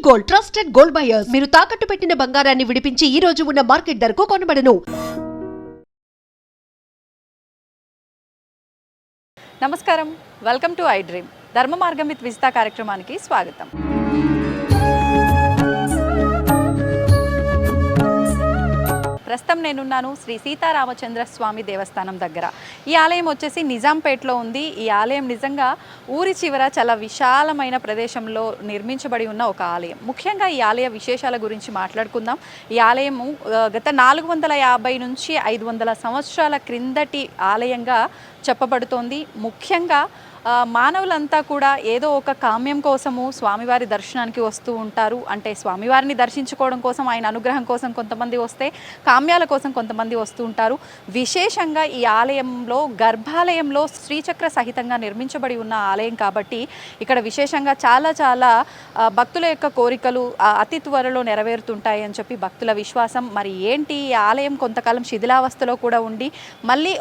Gold, trusted gold buyers. మీరు తాకట్టు పెట్టిన బంగారాన్ని విడిపించి ఈ రోజు ఉన్న మార్కెట్ ధరకు కొనబడను. నమస్కారం, వెల్కమ్ టు ఐ డ్రీమ్. ధర్మ మార్గం విత్ విజిత కార్యక్రమానికి స్వాగతం. ప్రస్తుతం నేనున్నాను శ్రీ సీతారామచంద్ర స్వామి దేవస్థానం దగ్గర. ఈ ఆలయం వచ్చేసి నిజాంపేటలో ఉంది. ఈ ఆలయం నిజంగా ఊరి చివర చాలా విశాలమైన ప్రదేశంలో నిర్మించబడి ఉన్న ఒక ఆలయం. ముఖ్యంగా ఈ ఆలయ విశేషాల గురించి మాట్లాడుకుందాం. ఈ ఆలయము గత 450 నుంచి 500 సంవత్సరాల క్రిందటి ఆలయంగా చెప్పబడుతోంది. ముఖ్యంగా మానవులంతా కూడా ఏదో ఒక కామ్యం కోసము స్వామివారి దర్శనానికి వస్తూ ఉంటారు. అంటే స్వామివారిని దర్శించుకోవడం కోసం, ఆయన అనుగ్రహం కోసం కొంతమంది వస్తే, కామ్యాల కోసం కొంతమంది వస్తూ ఉంటారు. విశేషంగా ఈ ఆలయంలో గర్భాలయంలో శ్రీచక్ర సహితంగా నిర్మించబడి ఉన్న ఆలయం కాబట్టి ఇక్కడ విశేషంగా చాలా భక్తుల యొక్క కోరికలు అతి త్వరలో నెరవేరుతుంటాయి అని చెప్పి భక్తుల విశ్వాసం. మరి ఏంటి, ఈ ఆలయం కొంతకాలం శిథిలావస్థలో కూడా ఉండి మళ్ళీ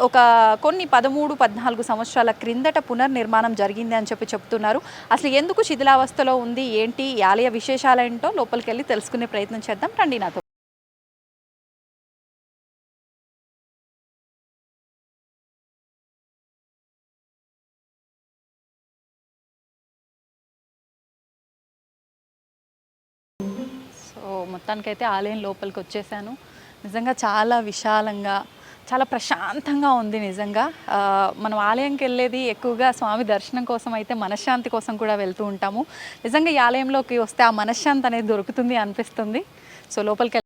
కొన్ని 13-14 సంవత్సరాల క్రిందట పునర్నిర్మాణం జరిగింది అని చెప్తున్నారు. అసలు ఎందుకు శిథిలావస్థలో ఉంది, ఏంటి, ఈ ఆలయ విశేషాలేంటో లోపలికి వెళ్ళి తెలుసుకునే ప్రయత్నం చేద్దాం. రండి నాతో. సో మొత్తానికైతే ఆలయం లోపలికి వచ్చేసాను. నిజంగా చాలా విశాలంగా, చాలా ప్రశాంతంగా ఉంది. నిజంగా మనం ఆలయంకి వెళ్ళేది ఎక్కువగా స్వామి దర్శనం కోసం అయితే మనశ్శాంతి కోసం కూడా వెళ్తూ ఉంటాము. నిజంగా ఈ ఆలయంలోకి వస్తే ఆ మనశ్శాంతి అనేది దొరుకుతుంది అనిపిస్తుంది. సో లోపలికి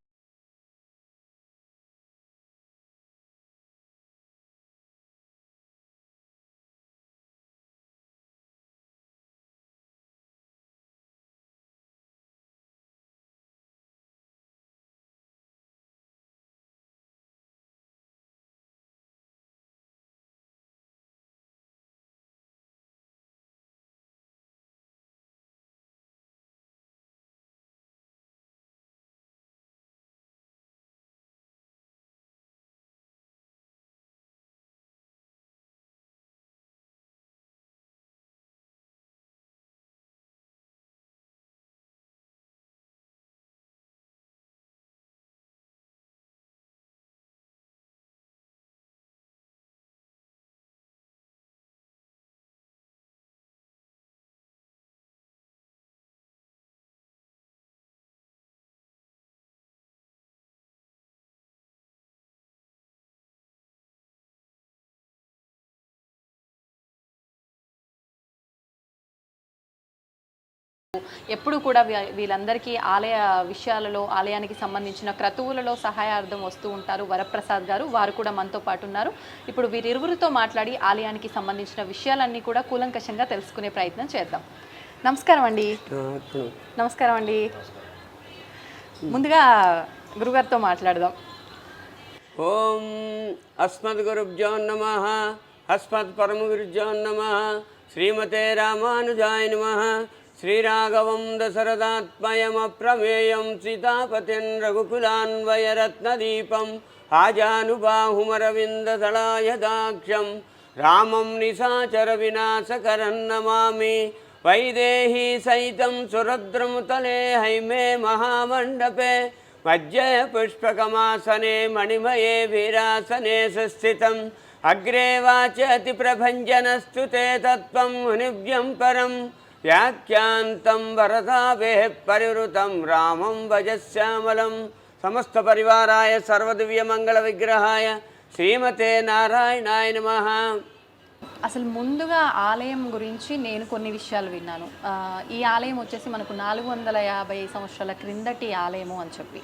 ఎప్పుడు కూడా వీళ్ళందరికీ ఆలయ విషయాలలో, ఆలయానికి సంబంధించిన క్రతువులలో సహాయార్థం వస్తూ ఉంటారు వరప్రసాద్ గారు. వారు కూడా మనతో పాటు ఉన్నారు. ఇప్పుడు వీరిరువురితో మాట్లాడి ఆలయానికి సంబంధించిన విషయాలన్నీ కూడా కూలంకషంగా తెలుసుకునే ప్రయత్నం చేద్దాం. నమస్కారం అండి. నమస్కారం అండి. ముందుగా గురుగారితో మాట్లాడదాం. ఓం అస్మద్గురుభ్యో నమః. అస్మత్ పరమగురుభ్యో నమః. శ్రీమతే రామానుజాయ నమః. శ్రీరాఘవం దశరథాత్మయమప్రమేయం సీతాపతిం రఘుకులాన్వయరత్నదీపం ఆజానుబాహుమరవిందదళాయదాక్షం రామం నిశాచర వినాశకరం నమామి. వైదేహీ సైతం సురద్రముతలే హైమే మహామండపే మధ్య పుష్పకమాసనే మణిమయే వీరాసనే సుస్థితం అగ్రే వాచతి ప్రభంజనస్తు తే తత్వం మునిభ్యం పరం వ్యాఖ్యాంతం వరదాభే పరివృతం రామం భజశ్యామలం. సమస్త పరివారాయ సర్వదివ్యమంగళ విగ్రహాయ శ్రీమతే నారాయణాయ నమః. అసలు ముందుగా ఆలయం గురించి నేను కొన్ని విషయాలు విన్నాను. ఈ ఆలయం వచ్చేసి మనకు 450 సంవత్సరాల క్రిందటి ఆలయము అని చెప్పి,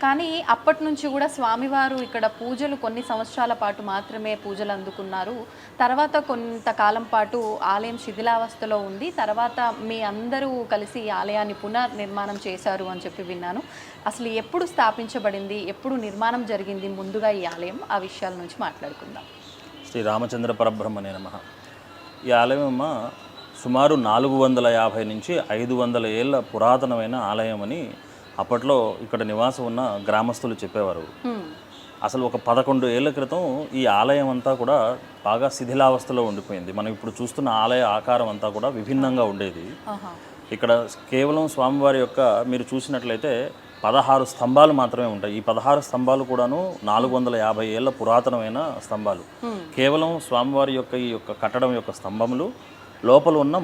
కానీ అప్పటి నుంచి కూడా స్వామివారు ఇక్కడ పూజలు కొన్ని సంవత్సరాల పాటు మాత్రమే పూజలు అందుకున్నారు. తర్వాత కొంతకాలం పాటు ఆలయం శిథిలావస్థలో ఉంది. తర్వాత మీ అందరూ కలిసి ఈ ఆలయాన్ని పునర్నిర్మాణం చేశారు అని చెప్పి విన్నాను. అసలు ఎప్పుడు స్థాపించబడింది, ఎప్పుడు నిర్మాణం జరిగింది, ముందుగా ఈ ఆలయం, ఆ విషయాల నుంచి మాట్లాడుకుందాం. శ్రీ రామచంద్ర పరబ్రహ్మణే నమః. ఈ ఆలయం సుమారు 450 నుంచి 500 ఏళ్ళ పురాతనమైన ఆలయం అని అప్పట్లో ఇక్కడ నివాసం ఉన్న గ్రామస్తులు చెప్పేవారు. అసలు ఒక 11 ఏళ్ల క్రితం ఈ ఆలయం అంతా కూడా బాగా శిథిలావస్థలో ఉండిపోయింది. మనం ఇప్పుడు చూస్తున్న ఆలయ ఆకారం అంతా కూడా విభిన్నంగా ఉండేది. ఇక్కడ కేవలం స్వామివారి యొక్క మీరు చూసినట్లయితే 16 స్తంభాలు మాత్రమే ఉంటాయి. ఈ 16 స్తంభాలు కూడాను 450 ఏళ్ల పురాతనమైన స్తంభాలు. కేవలం స్వామివారి యొక్క ఈ యొక్క కట్టడం యొక్క స్తంభములు లోపల ఉన్న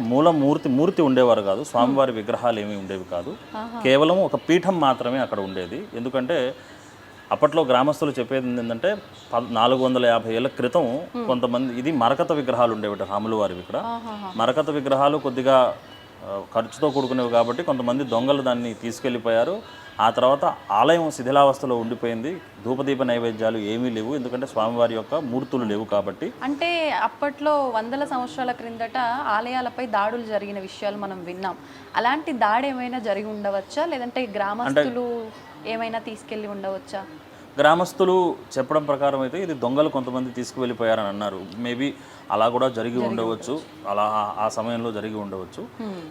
మూర్తి ఉండేవారు కాదు. స్వామివారి విగ్రహాలు ఏమీ ఉండేవి కాదు. కేవలం ఒక పీఠం మాత్రమే అక్కడ ఉండేది. ఎందుకంటే అప్పట్లో గ్రామస్తులు చెప్పేది ఏంటంటే 450 ఏళ్ల క్రితం కొంతమంది ఇది మరకత విగ్రహాలు ఉండేవి రాములు వారివి. ఇక్కడ మరకత విగ్రహాలు కొద్దిగా ఖర్చుతో కూడుకునేవి కాబట్టి కొంతమంది దొంగలు దాన్ని తీసుకెళ్ళిపోయారు. ఆ తర్వాత ఆలయం శిథిలావస్థలో ఉండిపోయింది. ధూపదీప నైవేద్యాలు ఏమీ లేవు, ఎందుకంటే స్వామివారి యొక్క మూర్తులు లేవు కాబట్టి. అంటే అప్పట్లో వందల సంవత్సరాల క్రిందట ఆలయాలపై దాడులు జరిగిన విషయాలు మనం విన్నాం. అలాంటి దాడి ఏమైనా జరిగి ఉండవచ్చా, లేదంటే గ్రామస్తులు ఏమైనా తీసుకెళ్ళి ఉండవచ్చా? గ్రామస్తులు చెప్పడం ప్రకారం అయితే ఇది దొంగలు కొంతమంది తీసుకువెళ్ళిపోయారని అన్నారు. మేబీ అలా కూడా జరిగి ఉండవచ్చు, అలా ఆ సమయంలో జరిగి ఉండవచ్చు.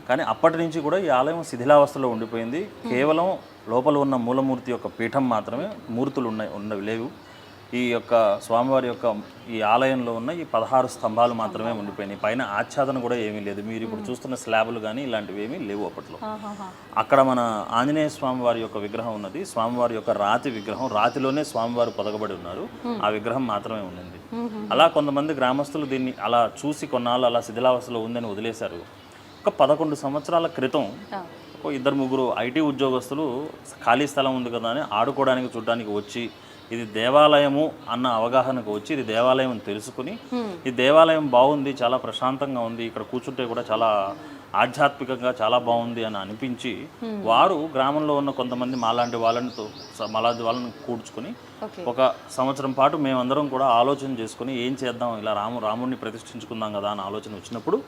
కానీ అప్పటి నుంచి కూడా ఈ ఆలయం శిథిలావస్థలో ఉండిపోయింది. కేవలం లోపల ఉన్న మూలమూర్తి యొక్క పీఠం మాత్రమే, మూర్తులు ఉన్నవి లేవు. ఈ యొక్క స్వామివారి యొక్క ఈ ఆలయంలో ఉన్న ఈ 16 స్తంభాలు మాత్రమే ఉండిపోయినాయి. పైన ఆచ్ఛాదన కూడా ఏమీ లేదు. మీరు ఇప్పుడు చూస్తున్న స్లాబులు కానీ ఇలాంటివి ఏమీ లేవు అప్పట్లో. అక్కడ మన ఆంజనేయ స్వామివారి యొక్క విగ్రహం ఉన్నది. స్వామివారి యొక్క రాతి విగ్రహం, రాతిలోనే స్వామివారు పొదగబడి ఉన్నారు. ఆ విగ్రహం మాత్రమే ఉండింది. అలా కొంతమంది గ్రామస్తులు దీన్ని అలా చూసి కొన్నాళ్ళు అలా శిథిలావస్థలో ఉందని వదిలేశారు. ఒక 11 సంవత్సరాల క్రితం 2-3 ఐటీ ఉద్యోగస్తులు ఖాళీ స్థలం ఉంది కదా అని ఆడుకోవడానికి చూడడానికి వచ్చి ఇది దేవాలయము అన్న అవగాహనకు వచ్చి ఇది దేవాలయం అని తెలుసుకుని ఈ దేవాలయం బాగుంది, చాలా ప్రశాంతంగా ఉంది, ఇక్కడ కూర్చుంటే కూడా చాలా ఆధ్యాత్మికంగా చాలా బాగుంది అని అనిపించి వారు గ్రామంలో ఉన్న కొంతమంది మాలాంటి వాళ్ళని కూర్చుకొని ఒక సంవత్సరం పాటు మేమందరం కూడా ఆలోచన చేసుకుని ఏం చేద్దాం, ఇలా రాముడిని ప్రతిష్ఠించుకుందాం కదా అని ఆలోచన వచ్చినప్పుడు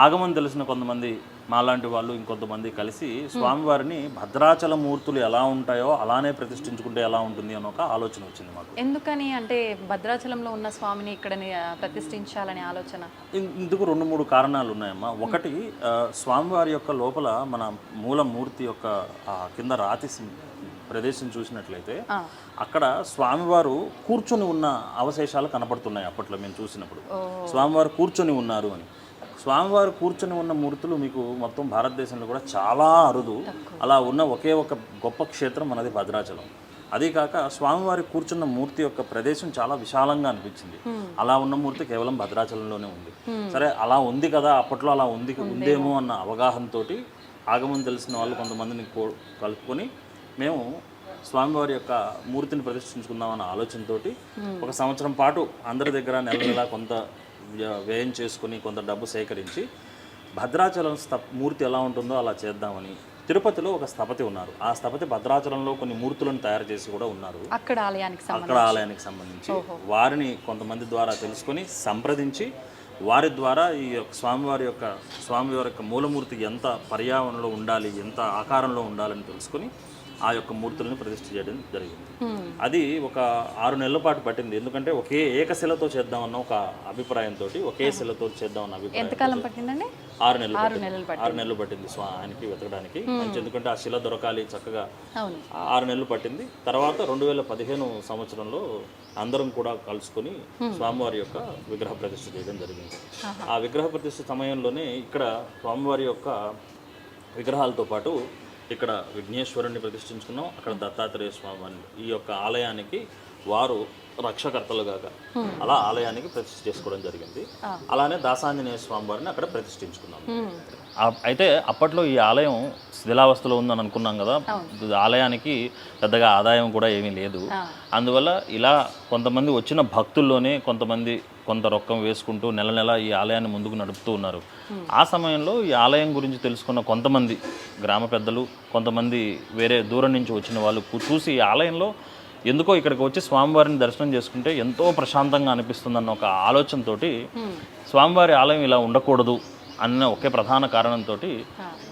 ఆగమని తెలిసిన కొంతమంది మాలాంటి వాళ్ళు ఇంకొంతమంది కలిసి స్వామివారిని భద్రాచల మూర్తులు ఎలా ఉంటాయో అలానే ప్రతిష్ఠించుకుంటే ఎలా ఉంటుంది అని ఒక ఆలోచన వచ్చింది మాకు. ఎందుకని అంటే భద్రాచలంలో ఉన్న స్వామిని ఇక్కడ ప్రతిష్ఠించాలనే ఆలోచన? ఇందుకు 2-3 కారణాలు ఉన్నాయమ్మా. ఒకటి, స్వామివారి యొక్క లోపల మన మూలమూర్తి యొక్క కింద రాతి ప్రదేశం చూసినట్లయితే అక్కడ స్వామివారు కూర్చొని ఉన్న అవశేషాలు కనపడుతున్నాయి. అప్పట్లో మేము చూసినప్పుడు స్వామివారు కూర్చొని ఉన్నారు అని. స్వామివారు కూర్చొని ఉన్న మూర్తులు మీకు మొత్తం భారతదేశంలో కూడా చాలా అరుదు. అలా ఉన్న ఒకే ఒక గొప్ప క్షేత్రం మనది భద్రాచలం. అదే కాక స్వామివారి కూర్చున్న మూర్తి యొక్క ప్రదేశం చాలా విశాలంగా అనిపించింది. అలా ఉన్న మూర్తి కేవలం భద్రాచలంలోనే ఉంది. సరే, అలా ఉంది కదా, అప్పట్లో అలా ఉందేమో అన్న అవగాహనతో ఆగమని తెలిసిన వాళ్ళు కొంతమందిని కలుపుకొని మేము స్వామివారి యొక్క మూర్తిని ప్రతిష్ఠించుకుందామన్న ఆలోచనతో ఒక సంవత్సరం పాటు అందరి దగ్గర నెల కొంత వ్యయం చేసుకుని కొంత డబ్బు సేకరించి భద్రాచలం మూర్తి ఎలా ఉంటుందో అలా చేద్దామని తిరుపతిలో ఒక స్థపతి ఉన్నారు. ఆ స్థపతి భద్రాచలంలో కొన్ని మూర్తులను తయారు చేసి కూడా ఉన్నారు. అక్కడ ఆలయానికి సంబంధించి వారిని కొంతమంది ద్వారా తెలుసుకొని సంప్రదించి వారి ద్వారా ఈ స్వామివారి యొక్క మూలమూర్తి ఎంత పర్యావరణంలో ఉండాలి, ఎంత ఆకారంలో ఉండాలని తెలుసుకొని ఆ యొక్క మూర్తులను ప్రతిష్ఠ చేయడం జరిగింది. అది ఒక 6 నెలల పాటు పట్టింది. ఎందుకంటే ఒకే ఏకశిలతో చేద్దామన్న ఒక అభిప్రాయంతో ఒకే శిలతో చేద్దామన్న అభిప్రాయం. ఎంతకాలం పట్టిందండి? 6 నెలలు పట్టింది ఆయనకి వెతకడానికి. ఎందుకంటే ఆ శిల దొరకాలి చక్కగా. 6 నెలలు పట్టింది. తర్వాత 2015 సంవత్సరంలో అందరం కూడా కలుసుకొని స్వామివారి యొక్క విగ్రహ ప్రతిష్ఠ చేయడం జరిగింది. ఆ విగ్రహ ప్రతిష్ఠ సమయంలోనే ఇక్కడ స్వామివారి యొక్క విగ్రహాలతో పాటు ఇక్కడ విఘ్నేశ్వరుణ్ణి ప్రతిష్ఠించుకున్నాం. అక్కడ దత్తాత్రేయ స్వామి ఈ యొక్క ఆలయానికి వారు రక్షకర్తలుగా అలా ఆలయానికి ప్రతిష్ఠ చేసుకోవడం జరిగింది. అలానే దాసాంజనేయ స్వామి వారిని అక్కడ ప్రతిష్ఠించుకున్నాం. అయితే అప్పట్లో ఈ ఆలయం శిథిలావస్థలో ఉందని అనుకున్నాం కదా, ఆలయానికి పెద్దగా ఆదాయం కూడా ఏమీ లేదు. అందువల్ల ఇలా కొంతమంది వచ్చిన భక్తుల్లోనే కొంత రొక్కం వేసుకుంటూ నెల ఈ ఆలయాన్ని ముందుకు నడుపుతూ ఉన్నారు. ఆ సమయంలో ఈ ఆలయం గురించి తెలుసుకున్న కొంతమంది గ్రామ పెద్దలు, కొంతమంది వేరే దూరం నుంచి వచ్చిన వాళ్ళు చూసి ఈ ఆలయంలో ఎందుకో ఇక్కడికి వచ్చి స్వామివారిని దర్శనం చేసుకుంటే ఎంతో ప్రశాంతంగా అనిపిస్తుందన్న ఒక ఆలోచనతో స్వామివారి ఆలయం ఇలా ఉండకూడదు అన్న ఒకే ప్రధాన కారణంతో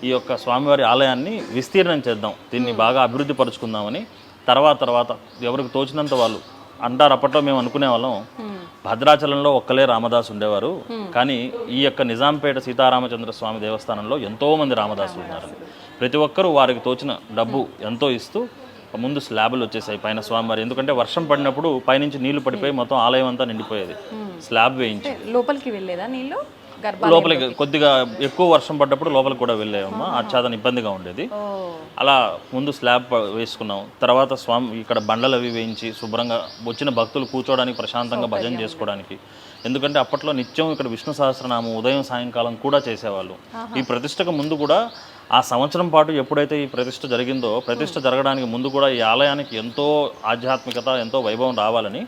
ఈ యొక్క స్వామివారి ఆలయాన్ని విస్తీర్ణం చేద్దాం, దీన్ని బాగా అభివృద్ధి పరుచుకుందామని తర్వాత ఎవరికి తోచినంత వాళ్ళు అంటారు. అప్పట్లో మేము అనుకునే వాళ్ళం భద్రాచలంలో ఒక్కలే రామదాసు ఉండేవారు, కానీ ఈ యొక్క నిజాంపేట సీతారామచంద్ర స్వామి దేవస్థానంలో ఎంతోమంది రామదాసులు ఉన్నారు. ప్రతి ఒక్కరూ వారికి తోచిన డబ్బు ఎంతో ఇస్తూ ముందు స్లాబులు వచ్చేసాయి పైన స్వామివారి. ఎందుకంటే వర్షం పడినప్పుడు పైనుంచి నీళ్లు పడిపోయి మొత్తం ఆలయం అంతా నిండిపోయేది. స్లాబ్ వేయించి లోపలికి వెళ్ళేదా నీళ్ళు? లోపలికి కొద్దిగా ఎక్కువ వర్షం పడ్డప్పుడు లోపలికి కూడా వెళ్ళామమ్మా. ఆచ్ఛాదన ఇబ్బందిగా ఉండేది. అలా ముందు స్లాబ్ వేసుకున్నాం. తర్వాత స్వామి ఇక్కడ బండలు అవి వేయించి శుభ్రంగా వచ్చిన భక్తులు కూర్చోవడానికి ప్రశాంతంగా భజన చేసుకోవడానికి. ఎందుకంటే అప్పట్లో నిత్యం ఇక్కడ విష్ణు సహస్రనామం ఉదయం సాయంకాలం కూడా చేసేవాళ్ళు. ఈ ప్రతిష్టకు ముందు కూడా ఆ సంవత్సరం పాటు ఎప్పుడైతే ఈ ప్రతిష్ట జరిగిందో, ప్రతిష్ట జరగడానికి ముందు కూడా ఈ ఆలయానికి ఎంతో ఆధ్యాత్మికత, ఎంతో వైభవం రావాలని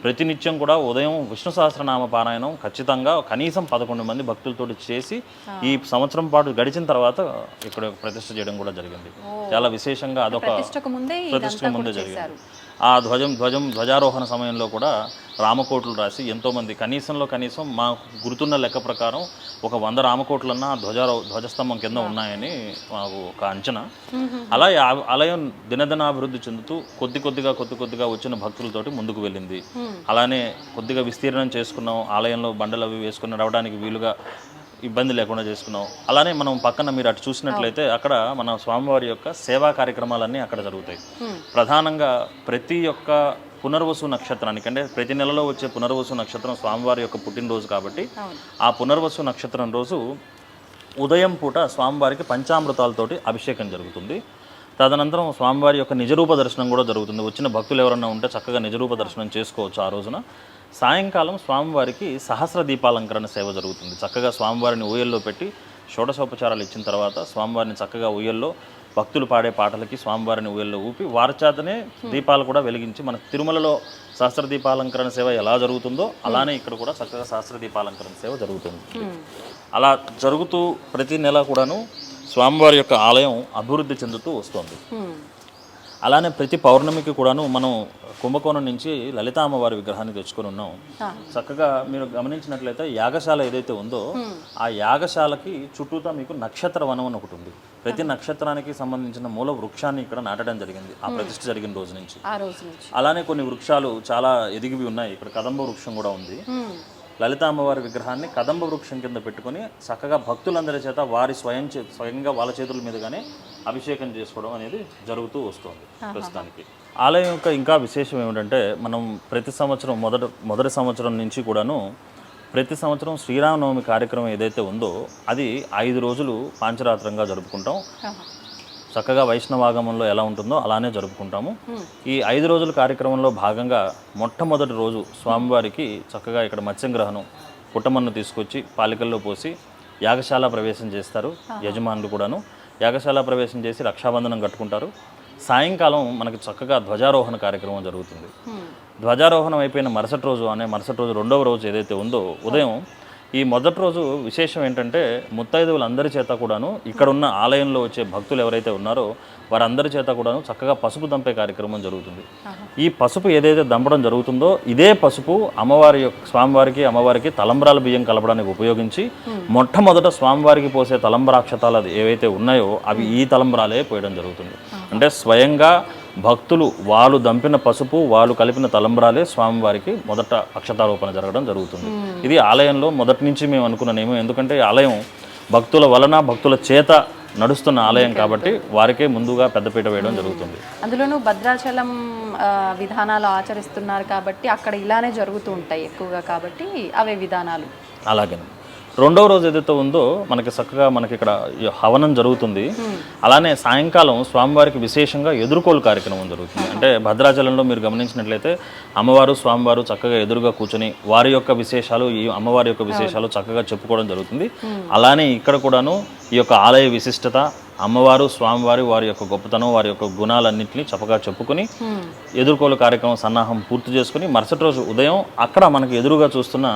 ప్రతినిత్యం కూడా ఉదయం విష్ణు సహస్రనామ పారాయణం ఖచ్చితంగా కనీసం 11 మంది భక్తులతోటి చేసి ఈ సంవత్సరం పాటు గడిచిన తర్వాత ఇక్కడ ప్రతిష్ట చేయడం కూడా జరిగింది. చాలా విశేషంగా అదొక ప్రతిష్టకు ముందే జరిగింది. ఆ ధ్వజారోహణ సమయంలో కూడా రామకోట్లు రాసి ఎంతోమంది కనీసం మా గుర్తున్న లెక్క ప్రకారం ఒక 100 రామకోట్లన్నా ధ్వజస్తంభం కింద ఉన్నాయని మాకు ఒక అంచనా. అలా ఆలయం దినదినాభివృద్ధి చెందుతూ కొద్ది కొద్దిగా వచ్చిన భక్తులతోటి ముందుకు వెళ్ళింది. అలానే కొద్దిగా విస్తీర్ణం చేసుకున్నాం. ఆలయంలో బండలు అవి వేసుకుని నడవడానికి వీలుగా ఇబ్బంది లేకుండా చేసుకున్నాం. అలానే మనం పక్కన మీరు అటు చూసినట్లయితే అక్కడ మన స్వామివారి యొక్క సేవా కార్యక్రమాలన్నీ అక్కడ జరుగుతాయి. ప్రధానంగా ప్రతి ఒక్క పునర్వసు నక్షత్రానికి, అంటే ప్రతి నెలలో వచ్చే పునర్వసు నక్షత్రం స్వామివారి యొక్క పుట్టినరోజు కాబట్టి ఆ పునర్వసు నక్షత్రం రోజు ఉదయం పూట స్వామివారికి పంచామృతాలతోటి అభిషేకం జరుగుతుంది. తదనంతరం స్వామివారి యొక్క నిజరూప దర్శనం కూడా జరుగుతుంది. వచ్చిన భక్తులు ఎవరన్నా ఉంటే చక్కగా నిజరూప దర్శనం చేసుకోవచ్చు ఆ రోజున. సాయంకాలం స్వామివారికి సహస్ర దీపాలంకరణ సేవ జరుగుతుంది. చక్కగా స్వామివారిని ఊయల్లో పెట్టి షోడశోపచారాలు ఇచ్చిన తర్వాత స్వామివారిని చక్కగా ఊయల్లో భక్తులు పాడే పాటలకి స్వామివారిని ఊయల్లో ఊపి వారి చేతనే దీపాలు కూడా వెలిగించి, మన తిరుమలలో సహస్ర దీపాలంకరణ సేవ ఎలా జరుగుతుందో అలానే ఇక్కడ కూడా చక్కగా సహస్ర దీపాలంకరణ సేవ జరుగుతుంది. అలా జరుగుతూ ప్రతి నెల కూడాను స్వామివారి యొక్క ఆలయం అభివృద్ధి చెందుతూ వస్తుంది. అలానే ప్రతి పౌర్ణమికి కూడాను మనం కుంభకోణం నుంచి లలితా అమ్మవారి విగ్రహాన్ని తెచ్చుకొని ఉన్నాం. చక్కగా మీరు గమనించినట్లయితే యాగశాల ఏదైతే ఉందో ఆ యాగశాలకి చుట్టూతా మీకు నక్షత్ర వనం అని ఒకటి ఉంది. ప్రతి నక్షత్రానికి సంబంధించిన మూల వృక్షాన్ని ఇక్కడ నాటడం జరిగింది ఆ ప్రతిష్ఠ జరిగిన రోజు నుంచి. అలానే కొన్ని వృక్షాలు చాలా ఎదిగివి ఉన్నాయి. ఇక్కడ కదంబ వృక్షం కూడా ఉంది. లలితా అమ్మవారి విగ్రహాన్ని కదంబ వృక్షం కింద పెట్టుకొని చక్కగా భక్తులందరి చేత వారి స్వయంగా వాళ్ళ చేతుల మీదుగానే అభిషేకం చేసుకోవడం అనేది జరుగుతూ వస్తుంది ప్రస్తుతానికి. ఆలయం యొక్క ఇంకా విశేషం ఏమిటంటే మనం ప్రతి సంవత్సరం మొదటి సంవత్సరం నుంచి కూడాను ప్రతి సంవత్సరం శ్రీరామనవమి కార్యక్రమం ఏదైతే ఉందో అది 5 రోజులు పాంచరాత్రంగా జరుపుకుంటాం. చక్కగా వైష్ణవాగమంలో ఎలా ఉంటుందో అలానే జరుపుకుంటాము. ఈ 5 రోజుల కార్యక్రమంలో భాగంగా మొట్టమొదటి రోజు స్వామివారికి చక్కగా ఇక్కడ మత్స్యంగ్రహణం పుట్టమన్ను తీసుకొచ్చి పాలికల్లో పోసి యాగశాల ప్రవేశం చేస్తారు. యజమానులు కూడాను యాగశాల ప్రవేశం చేసి రక్షాబంధనం కట్టుకుంటారు. సాయంకాలం మనకి చక్కగా ధ్వజారోహణ కార్యక్రమం జరుగుతుంది. ధ్వజారోహణం అయిపోయిన మరుసటి రోజు రెండవ రోజు ఏదైతే ఉందో ఉదయం ఈ మొదటి రోజు విశేషం ఏంటంటే ముత్తైదువులందరి చేత కూడాను ఇక్కడున్న ఆలయంలో వచ్చే భక్తులు ఎవరైతే ఉన్నారో వారందరి చేత కూడాను చక్కగా పసుపు దంపే కార్యక్రమం జరుగుతుంది. ఈ పసుపు ఏదైతే దంపడం జరుగుతుందో ఇదే పసుపు స్వామివారికి అమ్మవారికి తలంబ్రాల బియ్యం కలపడానికి ఉపయోగించి మొట్టమొదట స్వామివారికి పోసే తలంబ్రాక్షతాలు ఏవైతే ఉన్నాయో అవి ఈ తలంబ్రాలే పోయడం జరుగుతుంది. అంటే స్వయంగా భక్తులు వాళ్ళు దంపిన పసుపు వాళ్ళు కలిపిన తలంబ్రాలే స్వామివారికి మొదట అక్షతారోపణ జరగడం జరుగుతుంది. ఇది ఆలయంలో మొదటి నుంచి మేము అనుకున్న నియమం. ఎందుకంటే ఆలయం భక్తుల వలన భక్తుల చేత నడుస్తున్న ఆలయం కాబట్టి వారికే ముందుగా పెద్దపీట వేయడం జరుగుతుంది. అందులోనూ భద్రాచలం విధానాలు ఆచరిస్తున్నారు కాబట్టి అక్కడ ఇలానే జరుగుతూ ఉంటాయి ఎక్కువగా, కాబట్టి అవే విధానాలు. అలాగే రెండవ రోజు ఏదైతే ఉందో మనకి చక్కగా మనకి ఇక్కడ హవనం జరుగుతుంది. అలానే సాయంకాలం స్వామివారికి విశేషంగా ఎదుర్కోలు కార్యక్రమం జరుగుతుంది. అంటే భద్రాచలంలో మీరు గమనించినట్లయితే అమ్మవారు స్వామివారు చక్కగా ఎదురుగా కూర్చొని వారి యొక్క విశేషాలు ఈ అమ్మవారి యొక్క విశేషాలు చక్కగా చెప్పుకోవడం జరుగుతుంది. అలానే ఇక్కడ కూడాను ఈ యొక్క ఆలయ విశిష్టత అమ్మవారు స్వామివారి వారి యొక్క గొప్పతనం వారి యొక్క గుణాలన్నింటినీ చక్కగా చెప్పుకొని ఎదుర్కోలు కార్యక్రమం సన్నాహం పూర్తి చేసుకుని మరుసటి రోజు ఉదయం అక్కడ మనకు ఎదురుగా చూస్తున్న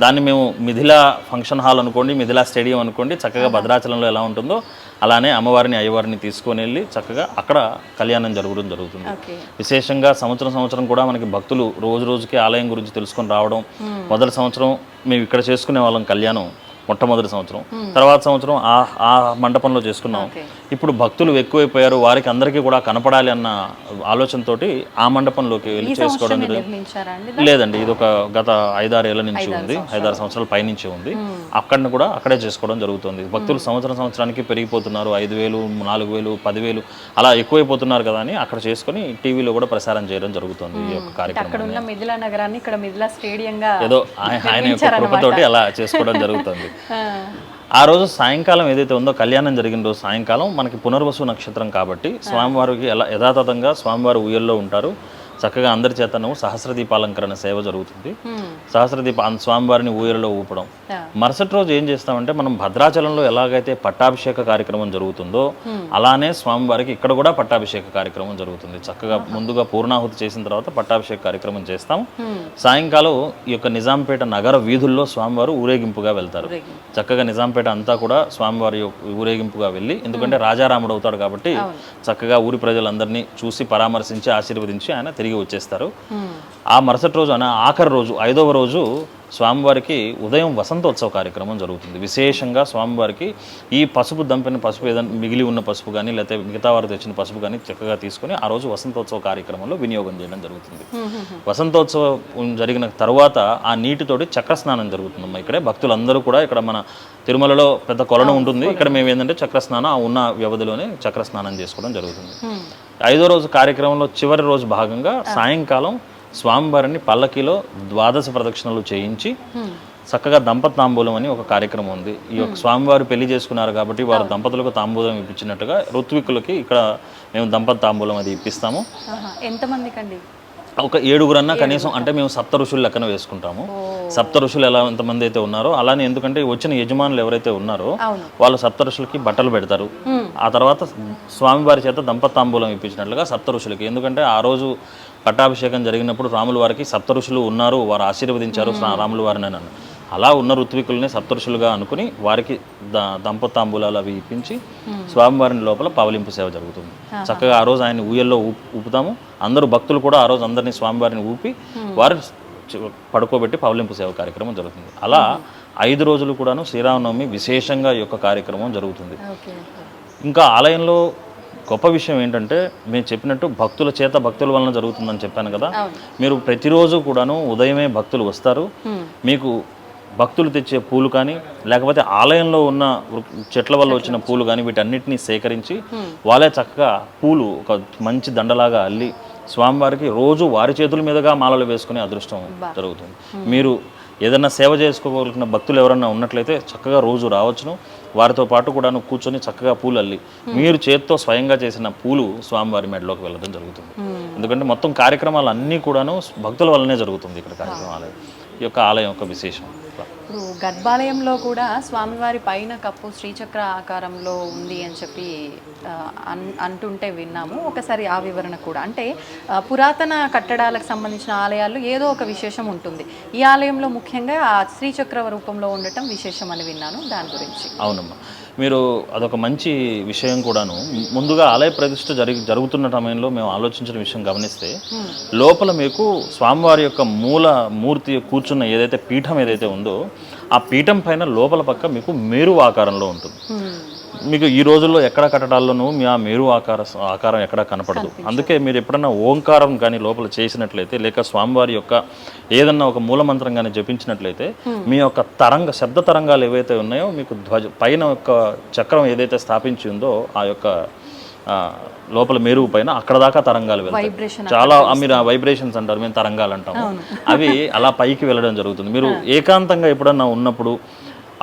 దాన్ని మేము మిథిలా ఫంక్షన్ హాల్ అనుకోండి, మిథిలా స్టేడియం అనుకోండి, చక్కగా భద్రాచలంలో ఎలా ఉంటుందో అలానే అమ్మవారిని అయ్యవారిని తీసుకొని వెళ్ళి చక్కగా అక్కడ కళ్యాణం జరగడం జరుగుతుంది. విశేషంగా సంవత్సరం కూడా మనకి భక్తులు రోజుకి ఆలయం గురించి తెలుసుకొని రావడం. మొదటి సంవత్సరం మేము ఇక్కడ చేసుకునే వాళ్ళం కళ్యాణం మొట్టమొదటి సంవత్సరం, తర్వాత సంవత్సరం ఆ మండపంలో చేసుకున్నాం. ఇప్పుడు భక్తులు ఎక్కువైపోయారు, వారికి అందరికీ కూడా కనపడాలి అన్న ఆలోచనతోటి ఆ మండపంలోకి వెళ్ళి చేసుకోవడం లేదండి. ఇది ఒక గత 5-6 ఏళ్ల నుంచి ఉంది, 5-6 సంవత్సరాల పైనుంచి ఉంది. అక్కడే చేసుకోవడం జరుగుతుంది. భక్తులు సంవత్సరానికి పెరిగిపోతున్నారు, 5,000, 4,000, 10,000 అలా ఎక్కువైపోతున్నారు కదా అని అక్కడ చేసుకుని టీవీలో కూడా ప్రసారం చేయడం జరుగుతుంది. ఈ యొక్క కార్యక్రమం మిథిలా నగరాన్ని ఇక్కడ మిథిలా స్టేడియంగా ఏదో ఆయన యొక్క కృపతోటి అలా చేసుకోవడం జరుగుతుంది. ఆ రోజు సాయంకాలం ఏదైతే ఉందో కళ్యాణం జరిగిన రోజు సాయంకాలం మనకి పునర్వసు నక్షత్రం కాబట్టి స్వామివారికి ఎలా యథాతథంగా స్వామివారు ఊయల్లో ఉంటారు. చక్కగా అందరి చేతను సహస్రదీపాలంకరణ సేవ జరుగుతుంది. సహస్రదీప స్వామివారిని ఊయలలో ఊపడం. మరుసటి రోజు ఏం చేస్తామంటే మనం భద్రాచలంలో ఎలాగైతే పట్టాభిషేక కార్యక్రమం జరుగుతుందో అలానే స్వామివారికి ఇక్కడ కూడా పట్టాభిషేక కార్యక్రమం జరుగుతుంది. చక్కగా ముందుగా పూర్ణాహుతి చేసిన తర్వాత పట్టాభిషేక కార్యక్రమం చేస్తాం. సాయంకాలం ఈ యొక్క నిజాంపేట నగర వీధుల్లో స్వామివారు ఊరేగింపుగా వెళ్తారు. చక్కగా నిజాంపేట అంతా కూడా స్వామివారి ఊరేగింపుగా వెళ్ళి, ఎందుకంటే రాజారాముడు అవుతాడు కాబట్టి చక్కగా ఊరి ప్రజలందరినీ చూసి పరామర్శించి ఆశీర్వదించి ఆయన తిరిగి వచ్చేస్తారు. ఆ మరుసటి రోజు ఆఖరి రోజు 5వ రోజు స్వామివారికి ఉదయం వసంతోత్సవ కార్యక్రమం జరుగుతుంది. విశేషంగా స్వామివారికి ఈ పసుపు దంపిన పసుపు ఏదైనా మిగిలి ఉన్న పసుపు కానీ లేకపోతే మిగతా వారు తెచ్చిన పసుపు కానీ చక్కగా తీసుకొని ఆ రోజు వసంతోత్సవ కార్యక్రమంలో వినియోగం చేయడం జరుగుతుంది. వసంతోత్సవం జరిగిన తర్వాత ఆ నీటితోటి చక్ర స్నానం జరుగుతుందమ్మా. ఇక్కడే భక్తులందరూ కూడా, ఇక్కడ మన తిరుమలలో పెద్ద కొలను ఉంటుంది, ఇక్కడ మేము ఏంటంటే చక్ర స్నానం ఉన్న వ్యవధిలోనే చక్ర స్నానం చేసుకోవడం జరుగుతుంది. 5వ రోజు కార్యక్రమంలో చివరి రోజు భాగంగా సాయంకాలం స్వామివారిని పల్లకిలో 12 ప్రదక్షిణలు చేయించి చక్కగా దంపతాంబూలం అని ఒక కార్యక్రమం ఉంది. ఈ యొక్క స్వామివారు పెళ్లి చేసుకున్నారు కాబట్టి వారు దంపతులకు తాంబూలం ఇప్పించినట్టుగా ఋత్వికులకి ఇక్కడ మేము దంపతాంబూలం అది ఇప్పిస్తాము. ఎంతమందికి అండి? ఒక 7గురన్నా కనీసం, అంటే మేము సప్త ఋషులు లెక్కన వేసుకుంటాము. సప్త ఋషులు ఎంతమంది అయితే ఉన్నారో అలానే, ఎందుకంటే వచ్చిన యజమానులు ఎవరైతే ఉన్నారో వాళ్ళు సప్త ఋషులకి బట్టలు పెడతారు. ఆ తర్వాత స్వామివారి చేత దంపతాంబూలం ఇప్పించినట్లుగా సప్త ఋషులకి, ఎందుకంటే ఆ రోజు పట్టాభిషేకం జరిగినప్పుడు రాముల వారికి సప్త ఋషులు ఉన్నారు, వారు ఆశీర్వదించారు రాముల వారిని అని. అలా ఉన్న ఋత్వికుల్ని సప్తఋషులుగా అనుకుని వారికి దంపతాంబూలాలు అవి ఇప్పించి స్వామివారిని లోపల పవలింపు సేవ జరుగుతుంది. చక్కగా ఆ రోజు ఆయన ఊయల్లో ఊపుతాము. అందరూ భక్తులు కూడా ఆ రోజు అందరినీ స్వామివారిని ఊపి వారు పడుకోబెట్టి పవలింపు సేవ కార్యక్రమం జరుగుతుంది. అలా 5 రోజులు కూడాను శ్రీరామనవమి విశేషంగా ఈ యొక్క కార్యక్రమం జరుగుతుంది. ఇంకా ఆలయంలో గొప్ప విషయం ఏంటంటే, మేము చెప్పినట్టు భక్తుల చేత భక్తుల వలన జరుగుతుందని చెప్పాను కదా. మీరు ప్రతిరోజు కూడాను ఉదయమే భక్తులు వస్తారు. మీకు భక్తులు తెచ్చే పూలు కానీ లేకపోతే ఆలయంలో ఉన్న చెట్ల వల్ల వచ్చిన పూలు కానీ వీటన్నిటిని సేకరించి వాళ్ళే చక్కగా పూలు ఒక మంచి దండలాగా అల్లి స్వామివారికి రోజు వారి చేతుల మీదుగా మాలలు వేసుకునే అదృష్టం జరుగుతుంది. మీరు ఏదైనా సేవ చేసుకోగలిగిన భక్తులు ఎవరన్నా ఉన్నట్లయితే చక్కగా రోజు రావచ్చును. వారితో పాటు కూడా కూర్చొని చక్కగా పూలు అల్లి మీరు చేత్తో స్వయంగా చేసిన పూలు స్వామివారి మెడలోకి వెళ్ళడం జరుగుతుంది. ఎందుకంటే మొత్తం కార్యక్రమాలు అన్నీ కూడాను భక్తుల వల్లనే జరుగుతుంది. ఇక్కడ కార్యక్రమాలు ఈ యొక్క ఆలయం యొక్క విశేషం. ఇప్పుడు గర్భాలయంలో కూడా స్వామివారి పైన కప్పు శ్రీచక్ర ఆకారంలో ఉంది అని చెప్పి అంటుంటే విన్నాము. ఒకసారి ఆ వివరణ కూడా, అంటే పురాతన కట్టడాలకు సంబంధించిన ఆలయాల్లో ఏదో ఒక విశేషం ఉంటుంది. ఈ ఆలయంలో ముఖ్యంగా ఆ శ్రీచక్ర రూపంలో ఉండటం విశేషం అని విన్నాను. దాని గురించి. అవునమ్మా, మీరు అదొక మంచి విషయం కూడాను. ముందుగా ఆలయ ప్రతిష్ఠ జరుగుతున్న సమయంలో మేము ఆలోచించిన విషయం గమనిస్తే, లోపల మీకు స్వామివారి యొక్క మూల మూర్తి కూర్చున్న ఏదైతే పీఠం ఏదైతే ఉందో ఆ పీఠం పైన లోపల పక్క మీకు మేరు ఆకారంలో ఉంటుంది. మీకు ఈ రోజుల్లో ఎక్కడ కట్టడాల్లోనూ మీ ఆ మేరు ఆకారం ఎక్కడా కనపడదు. అందుకే మీరు ఎప్పుడన్నా ఓంకారం కానీ లోపల చేసినట్లయితే, లేక స్వామివారి యొక్క ఏదన్నా ఒక మూలమంత్రం కానీ జపించినట్లయితే మీ యొక్క శబ్ద తరంగాలు ఏవైతే ఉన్నాయో మీకు పైన యొక్క చక్రం ఏదైతే స్థాపించి ఉందో ఆ యొక్క లోపల మేరువు పైన అక్కడ దాకా తరంగాలు వెళ్తాయి. చాలా మీరు వైబ్రేషన్స్ అంటారు, మేము తరంగాలు అంటాము. అవి అలా పైకి వెళ్ళడం జరుగుతుంది. మీరు ఏకాంతంగా ఎప్పుడన్నా ఉన్నప్పుడు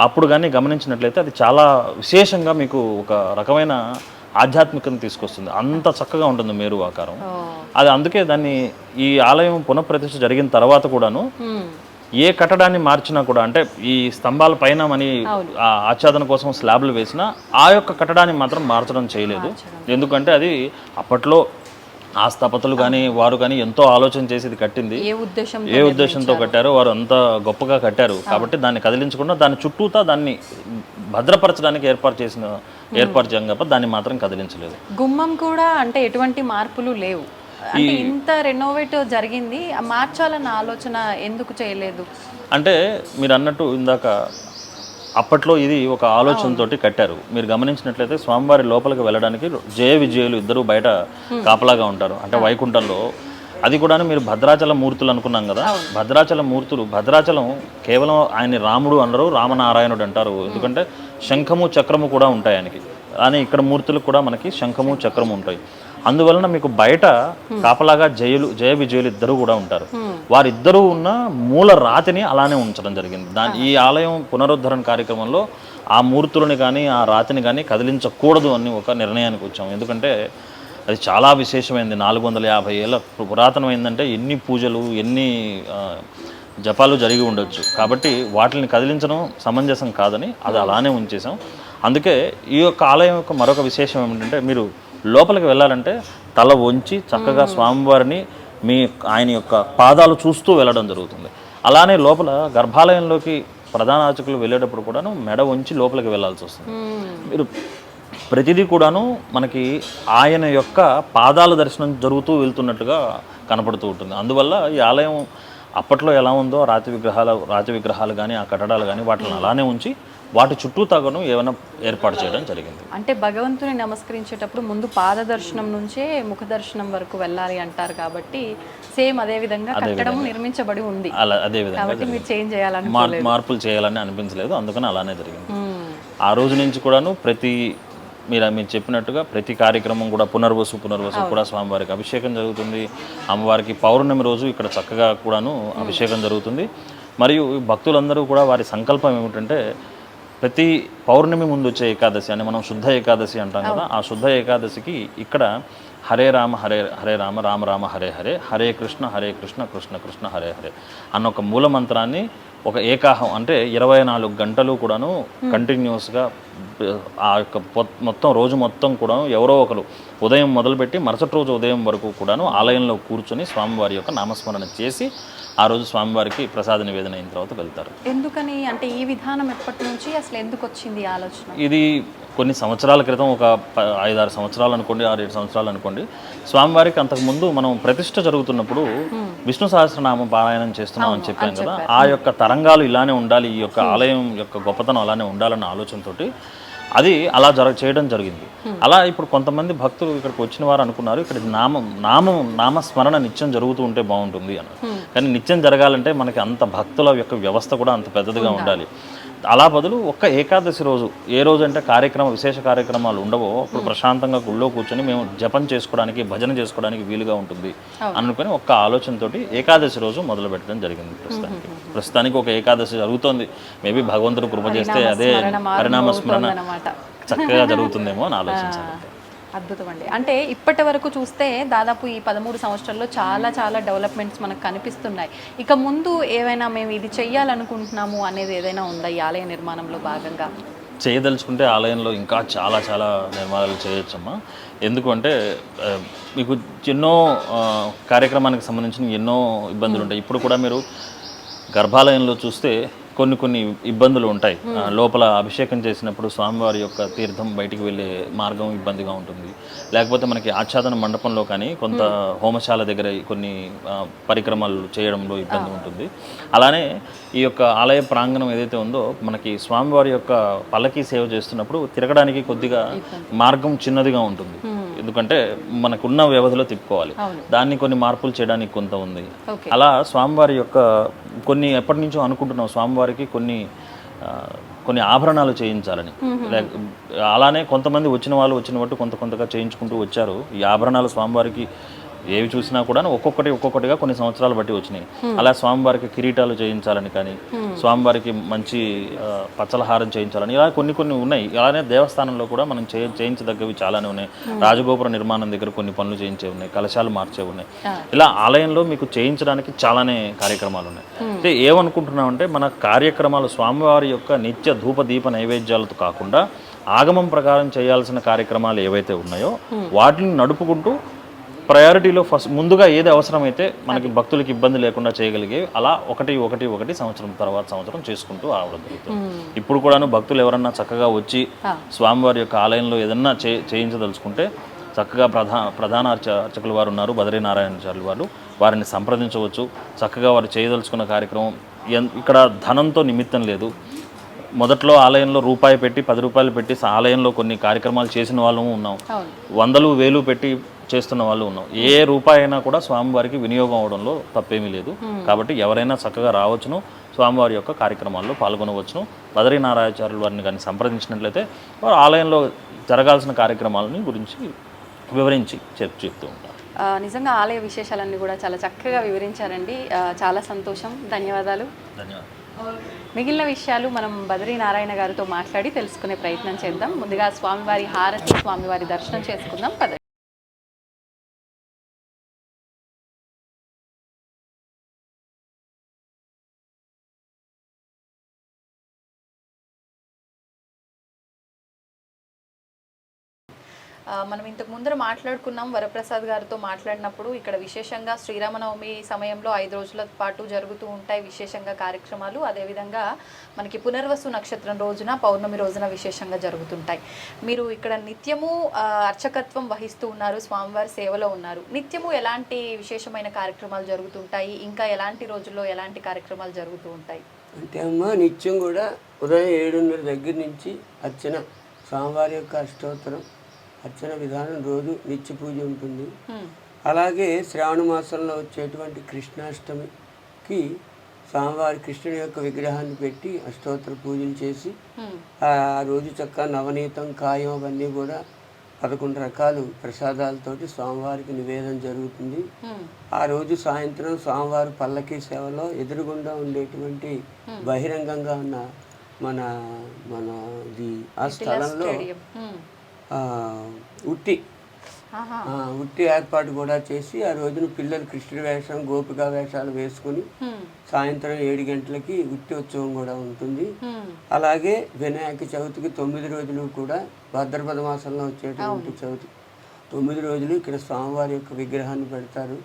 అప్పుడు కానీ గమనించినట్లయితే అది చాలా విశేషంగా మీకు ఒక రకమైన ఆధ్యాత్మికతను తీసుకొస్తుంది. అంత చక్కగా ఉంటుంది మేరు ఆకారం. అది అందుకే దాన్ని ఈ ఆలయం పునఃప్రతిష్ఠ జరిగిన తర్వాత కూడాను ఏ కట్టడాన్ని మార్చినా కూడా, అంటే ఈ స్తంభాల పైన అని ఆచ్ఛాదన కోసం స్లాబ్లు వేసినా ఆ యొక్క కట్టడాన్ని మాత్రం మార్చడం చేయలేదు. ఎందుకంటే అది అప్పట్లో ఆ స్థపతులు కానీ వారు కానీ ఎంతో ఆలోచన చేసి ఇది కట్టింది. ఏ ఉద్దేశంతో కట్టారో వారు అంత గొప్పగా కట్టారు కాబట్టి దాన్ని కదిలించకుండా దాని చుట్టూతా దాన్ని భద్రపరచడానికి ఏర్పాటు చేయం తప్ప దాన్ని మాత్రం కదిలించలేదు. గుమ్మం కూడా అంటే ఎటువంటి మార్పులు లేవు. అంటే ఇంత రెనోవేట్ జరిగింది, మార్చాలన్న ఆలోచన ఎందుకు చేయలేదు? అంటే మీరు అన్నట్టు ఇందాక అప్పట్లో ఇది ఒక ఆలోచనతోటి కట్టారు. మీరు గమనించినట్లయితే స్వామివారి లోపలికి వెళ్ళడానికి జయ విజయులు ఇద్దరు బయట కాపలాగా ఉంటారు. అంటే వైకుంఠంలో అది కూడా మీరు భద్రాచల మూర్తులు అనుకున్నాం కదా. భద్రాచలం కేవలం ఆయన రాముడు అనరు, రామనారాయణుడు అంటారు. ఎందుకంటే శంఖము చక్రము కూడా ఉంటాయి ఆయనకి. కానీ ఇక్కడ మూర్తులకు కూడా మనకి శంఖము చక్రము ఉంటాయి. అందువలన మీకు బయట కాపలాగా జయ విజయులు ఇద్దరు కూడా ఉంటారు. వారిద్దరూ ఉన్న మూల రాతిని అలానే ఉంచడం జరిగింది. ఈ ఆలయం పునరుద్ధరణ కార్యక్రమంలో ఆ మూర్తులని కానీ ఆ రాతిని కానీ కదిలించకూడదు అని ఒక నిర్ణయానికి వచ్చాము. ఎందుకంటే అది చాలా విశేషమైంది. 450 ఏళ్ళ పురాతనమైందంటే ఎన్ని పూజలు ఎన్ని జపాలు జరిగి ఉండొచ్చు. కాబట్టి వాటిని కదిలించడం సమంజసం కాదని అది అలానే ఉంచేసాం. అందుకే ఈ యొక్క ఆలయం యొక్క మరొక విశేషం ఏమిటంటే మీరు లోపలికి వెళ్ళాలంటే తల వంచి చక్కగా స్వామివారిని ఆయన యొక్క పాదాలు చూస్తూ వెళ్ళడం జరుగుతుంది. అలానే లోపల గర్భాలయంలోకి ప్రధాన అర్చకులు వెళ్ళేటప్పుడు కూడాను మెడ వంచి లోపలికి వెళ్ళాల్సి వస్తుంది. మీరు ప్రతిదీ కూడాను మనకి ఆయన యొక్క పాదాల దర్శనం జరుగుతూ వెళ్తున్నట్టుగా కనపడుతూ ఉంటుంది. అందువల్ల ఈ ఆలయం అప్పట్లో ఎలా ఉందో రాతి విగ్రహాలు కానీ ఆ కట్టడాలు కానీ వాటిని అలానే ఉంచి వాటి చుట్టూ తగను ఏమైనా ఏర్పాటు చేయడం జరిగింది. అంటే భగవంతుని నమస్కరించేటప్పుడు ముందు పాద దర్శనం నుంచే ముఖ దర్శనం వరకు వెళ్ళాలి అంటారు కాబట్టి సేమ్ అదే విధంగా కట్టడం నిర్మించబడి ఉంది. అలా అదే విధంగా మీరు చేంజ్ చేయాలని మార్పులు చేయాలని అనిపించలేదు. అందుకని అలానే జరిగింది. ఆ రోజు నుంచి కూడాను మీరు చెప్పినట్టుగా ప్రతి కార్యక్రమం కూడా పునర్వసు కూడా స్వామివారికి అభిషేకం జరుగుతుంది. అమ్మవారికి పౌర్ణమి రోజు ఇక్కడ చక్కగా కూడాను అభిషేకం జరుగుతుంది. మరియు భక్తులందరూ కూడా వారి సంకల్పం ఏమిటంటే ప్రతి పౌర్ణమి ముందు వచ్చే ఏకాదశి అని మనం శుద్ధ ఏకాదశి అంటాం కదా, ఆ శుద్ధ ఏకాదశికి ఇక్కడ హరే రామ హరే రామ రామ రామ హరే హరే హరే కృష్ణ కృష్ణ కృష్ణ హరే హరే అన్న ఒక మూల మంత్రాన్ని ఒక ఏకాహం అంటే 24 గంటలు కూడాను కంటిన్యూస్గా ఆ యొక్క మొత్తం రోజు మొత్తం కూడా ఎవరో ఒకరు ఉదయం మొదలుపెట్టి మరుసటి రోజు ఉదయం వరకు కూడాను ఆలయంలో కూర్చొని స్వామివారి యొక్క నామస్మరణ చేసి ఆ రోజు స్వామివారికి ప్రసాద నివేదన అయిన తర్వాత వెళ్తారు. ఎందుకని అంటే ఈ విధానం ఎప్పటి నుంచి అసలు ఎందుకు వచ్చింది ఆలోచన? ఇది కొన్ని సంవత్సరాల క్రితం ఒక 5-6 సంవత్సరాలు అనుకోండి, 6-7 సంవత్సరాలు అనుకోండి. స్వామివారికి అంతకుముందు మనం ప్రతిష్ఠ జరుగుతున్నప్పుడు విష్ణు సహస్రనామ పారాయణం చేస్తున్నాం అని చెప్పాను కదా, ఆ యొక్క తరంగాలు ఇలానే ఉండాలి, ఈ యొక్క ఆలయం యొక్క గొప్పతనం అలానే ఉండాలన్న ఆలోచనతోటి అది అలా చేయడం జరిగింది. అలా ఇప్పుడు కొంతమంది భక్తులు ఇక్కడికి వచ్చిన వారు అనుకున్నారు ఇక్కడ నామస్మరణ నిత్యం జరుగుతూ ఉంటే బాగుంటుంది అని. కానీ నిత్యం జరగాలంటే మనకి అంత భక్తుల యొక్క వ్యవస్థ కూడా అంత పెద్దదిగా ఉండాలి. అలా బదులు ఒక్క ఏకాదశి రోజు, ఏ రోజు అంటే విశేష కార్యక్రమాలు ఉండవో అప్పుడు ప్రశాంతంగా గుళ్ళో కూర్చొని మేము జపం చేసుకోవడానికి భజన చేసుకోవడానికి వీలుగా ఉంటుంది అనుకుని ఒక్క ఆలోచనతోటి ఏకాదశి రోజు మొదలు పెట్టడం జరిగింది. ప్రస్తుతానికి ఒక ఏకాదశి జరుగుతోంది. మేబీ భగవంతుడు కృప చేస్తే అదే పరిణామస్మరణ చక్కగా జరుగుతుందేమో అని ఆలోచించాలి. అద్భుతం అండి. అంటే ఇప్పటి వరకు చూస్తే దాదాపు ఈ 13 సంవత్సరాల్లో చాలా డెవలప్మెంట్స్ మనకు కనిపిస్తున్నాయి. ఇక ముందు ఏవైనా మేము ఇది చెయ్యాలనుకుంటున్నాము అనేది ఏదైనా ఉందా ఈ ఆలయ నిర్మాణంలో భాగంగా? చేయదలుచుకుంటే ఆలయంలో ఇంకా చాలా నిర్మాణాలు చేయొచ్చమ్మా. ఎందుకంటే మీకు ఎన్నో కార్యక్రమానికి సంబంధించిన ఎన్నో ఇబ్బందులు ఉంటాయి. ఇప్పుడు కూడా మీరు గర్భాలయంలో చూస్తే కొన్ని ఇబ్బందులు ఉంటాయి. లోపల అభిషేకం చేసినప్పుడు స్వామివారి యొక్క తీర్థం బయటికి వెళ్ళే మార్గం ఇబ్బందిగా ఉంటుంది. లేకపోతే మనకి ఆచ్ఛాదన మండపంలో కానీ కొంత హోమశాల దగ్గర కొన్ని పరిక్రమలు చేయడంలో ఇబ్బంది ఉంటుంది. అలానే ఈ యొక్క ఆలయ ప్రాంగణం ఏదైతే ఉందో మనకి స్వామివారి యొక్క పల్లకీ సేవ చేస్తున్నప్పుడు తిరగడానికి కొద్దిగా మార్గం చిన్నదిగా ఉంటుంది. ఎందుకంటే మనకున్న వ్యవధిలో తిప్పుకోవాలి. దాన్ని కొన్ని మార్పులు చేయడానికి కొంత ఉంది. అలా స్వామివారి యొక్క కొన్ని ఎప్పటి నుంచో అనుకుంటున్నాం స్వామివారికి కొన్ని ఆభరణాలు చేయించాలని. అలానే కొంతమంది వచ్చిన బట్టి కొంతగా చేయించుకుంటూ వచ్చారు. ఈ ఆభరణాలు స్వామివారికి ఏవి చూసినా కూడా ఒక్కొక్కటిగా కొన్ని సంవత్సరాలు బట్టి వచ్చినాయి. అలా స్వామివారికి కిరీటాలు చేయించాలని కానీ స్వామివారికి మంచి పచ్చలహారం చేయించాలని ఇలా కొన్ని ఉన్నాయి. అలానే దేవస్థానంలో కూడా మనం చేయించదగ్గవి చాలానే ఉన్నాయి. రాజగోపుర నిర్మాణం దగ్గర కొన్ని పనులు చేయించే ఉన్నాయి, కలశాలు మార్చే ఉన్నాయి. ఇలా ఆలయంలో మీకు చేయించడానికి చాలానే కార్యక్రమాలు ఉన్నాయి. అంటే ఏమనుకుంటున్నామంటే మన కార్యక్రమాలు స్వామివారి యొక్క నిత్య ధూప దీప నైవేద్యాలతో కాకుండా ఆగమం ప్రకారం చేయాల్సిన కార్యక్రమాలు ఏవైతే ఉన్నాయో వాటిని నడుపుకుంటూ ప్రయారిటీలో ముందుగా ఏది అవసరమైతే మనకి భక్తులకి ఇబ్బంది లేకుండా చేయగలిగే అలా ఒకటి సంవత్సరం తర్వాత సంవత్సరం చేసుకుంటూ రావడం జరుగుతుంది. ఇప్పుడు కూడాను భక్తులు ఎవరన్నా చక్కగా వచ్చి స్వామివారి యొక్క ఆలయంలో ఏదన్నా చేయించదలుచుకుంటే చక్కగా ప్రధాన అర్చకులు వారు ఉన్నారు, బద్రీనారాయణాచార్యులు వారు, వారిని సంప్రదించవచ్చు. చక్కగా వారు చేయదలుచుకున్న కార్యక్రమం ఇక్కడ ధనంతో నిమిత్తం లేదు. మొదట్లో ఆలయంలో రూపాయి పెట్టి 10 రూపాయలు పెట్టి ఆలయంలో కొన్ని కార్యక్రమాలు చేసిన వాళ్ళము ఉన్నాం, 100,000, 1,000 పెట్టి చేస్తున్న వాళ్ళు ఉన్నాం. ఏ రూపాయి అయినా కూడా స్వామివారికి వినియోగం అవడంలో తప్పేమీ లేదు. కాబట్టి ఎవరైనా చక్కగా రావచ్చును, స్వామివారి యొక్క కార్యక్రమాల్లో పాల్గొనవచ్చును. బద్రీనారాయణాచార్యుల వారిని కానీ సంప్రదించినట్లయితే వారు ఆలయంలో జరగాల్సిన కార్యక్రమాలని గురించి వివరించి చెప్తూ ఉంటాను. నిజంగా ఆలయ విశేషాలన్నీ కూడా చాలా చక్కగా వివరించారండి. చాలా సంతోషం, ధన్యవాదాలు. ధన్యవాదాలు. మిగిలిన విషయాలు మనం బద్రీ నారాయణ గారితో మాట్లాడి తెలుసుకునే ప్రయత్నం చేద్దాం. ముందుగా స్వామివారి హారతి, స్వామివారి దర్శనం చేసుకుందాం. పద. మనం ఇంతకు ముందర మాట్లాడుకున్నాం, వరప్రసాద్ గారితో మాట్లాడినప్పుడు ఇక్కడ విశేషంగా శ్రీరామనవమి సమయంలో 5 రోజుల పాటు జరుగుతూ ఉంటాయి విశేషంగా కార్యక్రమాలు. అదేవిధంగా మనకి పునర్వసు నక్షత్రం రోజున, పౌర్ణమి రోజున విశేషంగా జరుగుతుంటాయి. మీరు ఇక్కడ నిత్యము అర్చకత్వం వహిస్తూ ఉన్నారు, స్వామివారి సేవలో ఉన్నారు. నిత్యము ఎలాంటి విశేషమైన కార్యక్రమాలు జరుగుతుంటాయి, ఇంకా ఎలాంటి రోజుల్లో ఎలాంటి కార్యక్రమాలు జరుగుతూ ఉంటాయి? అంటే అమ్మ నిత్యం కూడా ఉదయం 7:30 దగ్గర నుంచి అర్చన, స్వామివారి యొక్క అష్టోత్తరం అర్చన విధానం రోజు నిత్య పూజ ఉంటుంది. అలాగే శ్రావణ మాసంలో వచ్చేటువంటి కృష్ణాష్టమికి స్వామివారి కృష్ణుడి యొక్క విగ్రహాన్ని పెట్టి అష్టోత్తర పూజలు చేసి ఆ రోజు చక్కగా నవనీతం, కాయం అవన్నీ కూడా 11 రకాలు ప్రసాదాలతోటి స్వామివారికి నివేదన జరుగుతుంది. ఆ రోజు సాయంత్రం స్వామివారి పల్లకీ సేవలో ఎదురుగుండా ఉండేటువంటి బహిరంగంగా ఉన్న మన ఇది ఆ స్థలంలో ఉట్టి ఏర్పాటు కూడా చేసి ఆ రోజున పిల్లలు కృష్ణుడి వేషం, గోపికా వేషాలు వేసుకుని సాయంత్రం 7 గంటలకి ఉట్టి ఉత్సవం కూడా ఉంటుంది. అలాగే వినాయక చవితికి 9 రోజులు కూడా భాద్రపద మాసంలో వచ్చేటువంటి చవితి 9 రోజులు ఇక్కడ స్వామివారి యొక్క విగ్రహాన్ని పెడతారు.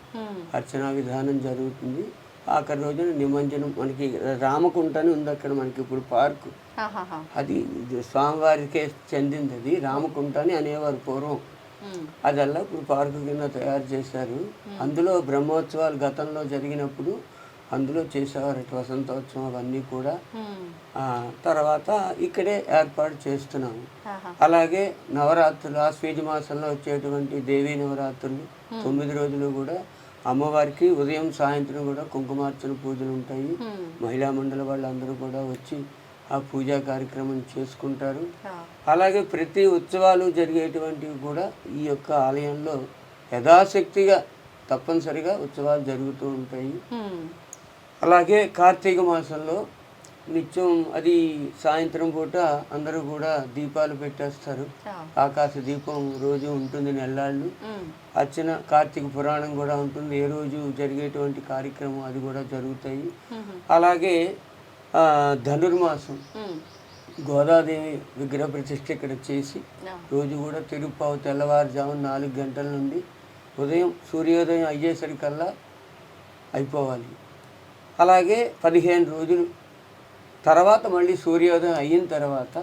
అర్చనా విధానం జరుగుతుంది. ఆఖరి రోజున నిమజ్జనం. మనకి రామకుంట అని ఉంది అక్కడ మనకి ఇప్పుడు పార్కు, అది స్వామివారికే చెందింది. అది రామకుంట అని అనేవారు పూర్వం. అదల్లా ఇప్పుడు పార్కు కింద తయారు చేశారు. అందులో బ్రహ్మోత్సవాలు గతంలో జరిగినప్పుడు అందులో చేసేవారు వసంతోత్సవం అవన్నీ కూడా. తర్వాత ఇక్కడే ఏర్పాటు చేస్తున్నాము. అలాగే నవరాత్రులు, ఆశ్వీజ మాసంలో వచ్చేటువంటి దేవీ నవరాత్రులు 9 రోజులు కూడా అమ్మవారికి ఉదయం సాయంత్రం కూడా కుంకుమార్చన పూజలు ఉంటాయి. మహిళా మండలి వాళ్ళందరూ కూడా వచ్చి ఆ పూజా కార్యక్రమం చేసుకుంటారు. అలాగే ప్రతి ఉత్సవాలు జరిగేటువంటివి కూడా ఈ యొక్క ఆలయంలో యథాశక్తిగా తప్పనిసరిగా ఉత్సవాలు జరుగుతూ ఉంటాయి. అలాగే కార్తీక మాసంలో నిత్యం అది సాయంత్రం పూట అందరూ కూడా దీపాలు పెట్టేస్తారు. ఆకాశ దీపం రోజు ఉంటుంది నెల్లాళ్ళు. అర్చన, కార్తీక పురాణం కూడా ఉంటుంది. ఏ రోజు జరిగేటువంటి కార్యక్రమం అది కూడా జరుగుతాయి. అలాగే ధనుర్మాసం గోదాదేవి విగ్రహ ప్రతిష్ఠ ఇక్కడ చేసి రోజు కూడా తిరుప్పావు తెల్లవారుజాము 4 గంటల నుండి ఉదయం సూర్యోదయం అయ్యేసరికల్లా అయిపోవాలి. అలాగే 15 రోజులు తర్వాత మళ్ళీ సూర్యోదయం అయిన తర్వాత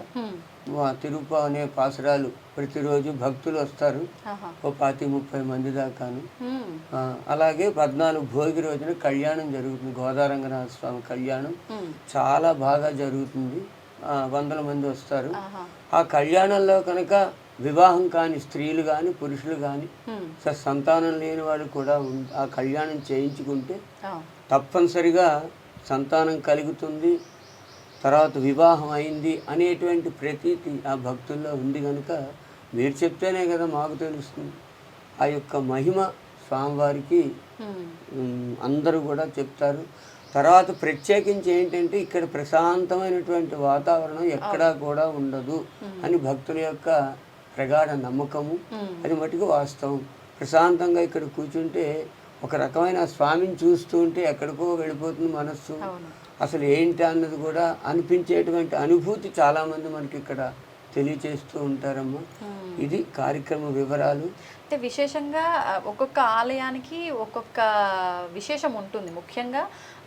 తిరుప్పావు అనే పాసురాలు ప్రతిరోజు భక్తులు వస్తారు, ఓ 25-30 మంది దాకాను. అలాగే 14 భోగి రోజున కళ్యాణం జరుగుతుంది. గోదారంగనాథ స్వామి కళ్యాణం చాలా బాగా జరుగుతుంది. 100 మంది వస్తారు. ఆ కళ్యాణంలో కనుక వివాహం కాని స్త్రీలు కానీ పురుషులు కానీ సంతానం లేని వాళ్ళు కూడా ఆ కళ్యాణం చేయించుకుంటే తప్పనిసరిగా సంతానం కలుగుతుంది, తర్వాత వివాహం అయింది అనేటువంటి ప్రతీతి ఆ భక్తుల్లో ఉంది. కనుక మీరు చెప్తేనే కదా మాకు తెలుస్తుంది. ఆ యొక్క మహిమ స్వామివారికి అందరూ కూడా చెప్తారు. తర్వాత ప్రత్యేకించి ఏంటంటే ఇక్కడ ప్రశాంతమైనటువంటి వాతావరణం ఎక్కడా కూడా ఉండదు అని భక్తుల యొక్క ప్రగాఢ నమ్మకము. అది మటుకు వాస్తవం. ప్రశాంతంగా ఇక్కడ కూర్చుంటే ఒక రకమైన స్వామిని చూస్తూ ఉంటే ఎక్కడికో వెళ్ళిపోతుంది మనస్సు. అసలు ఏంటి అన్నది కూడా అనిపించేటువంటి అనుభూతి చాలామంది మనకి ఇక్కడ తెలియచేస్తూ ఉంటారమ్మా. ఇది కార్యక్రమ వివరాలు. అంటే విశేషంగా ఒక్కొక్క ఆలయానికి ఒక్కొక్క విశేషం ఉంటుంది. ముఖ్యంగా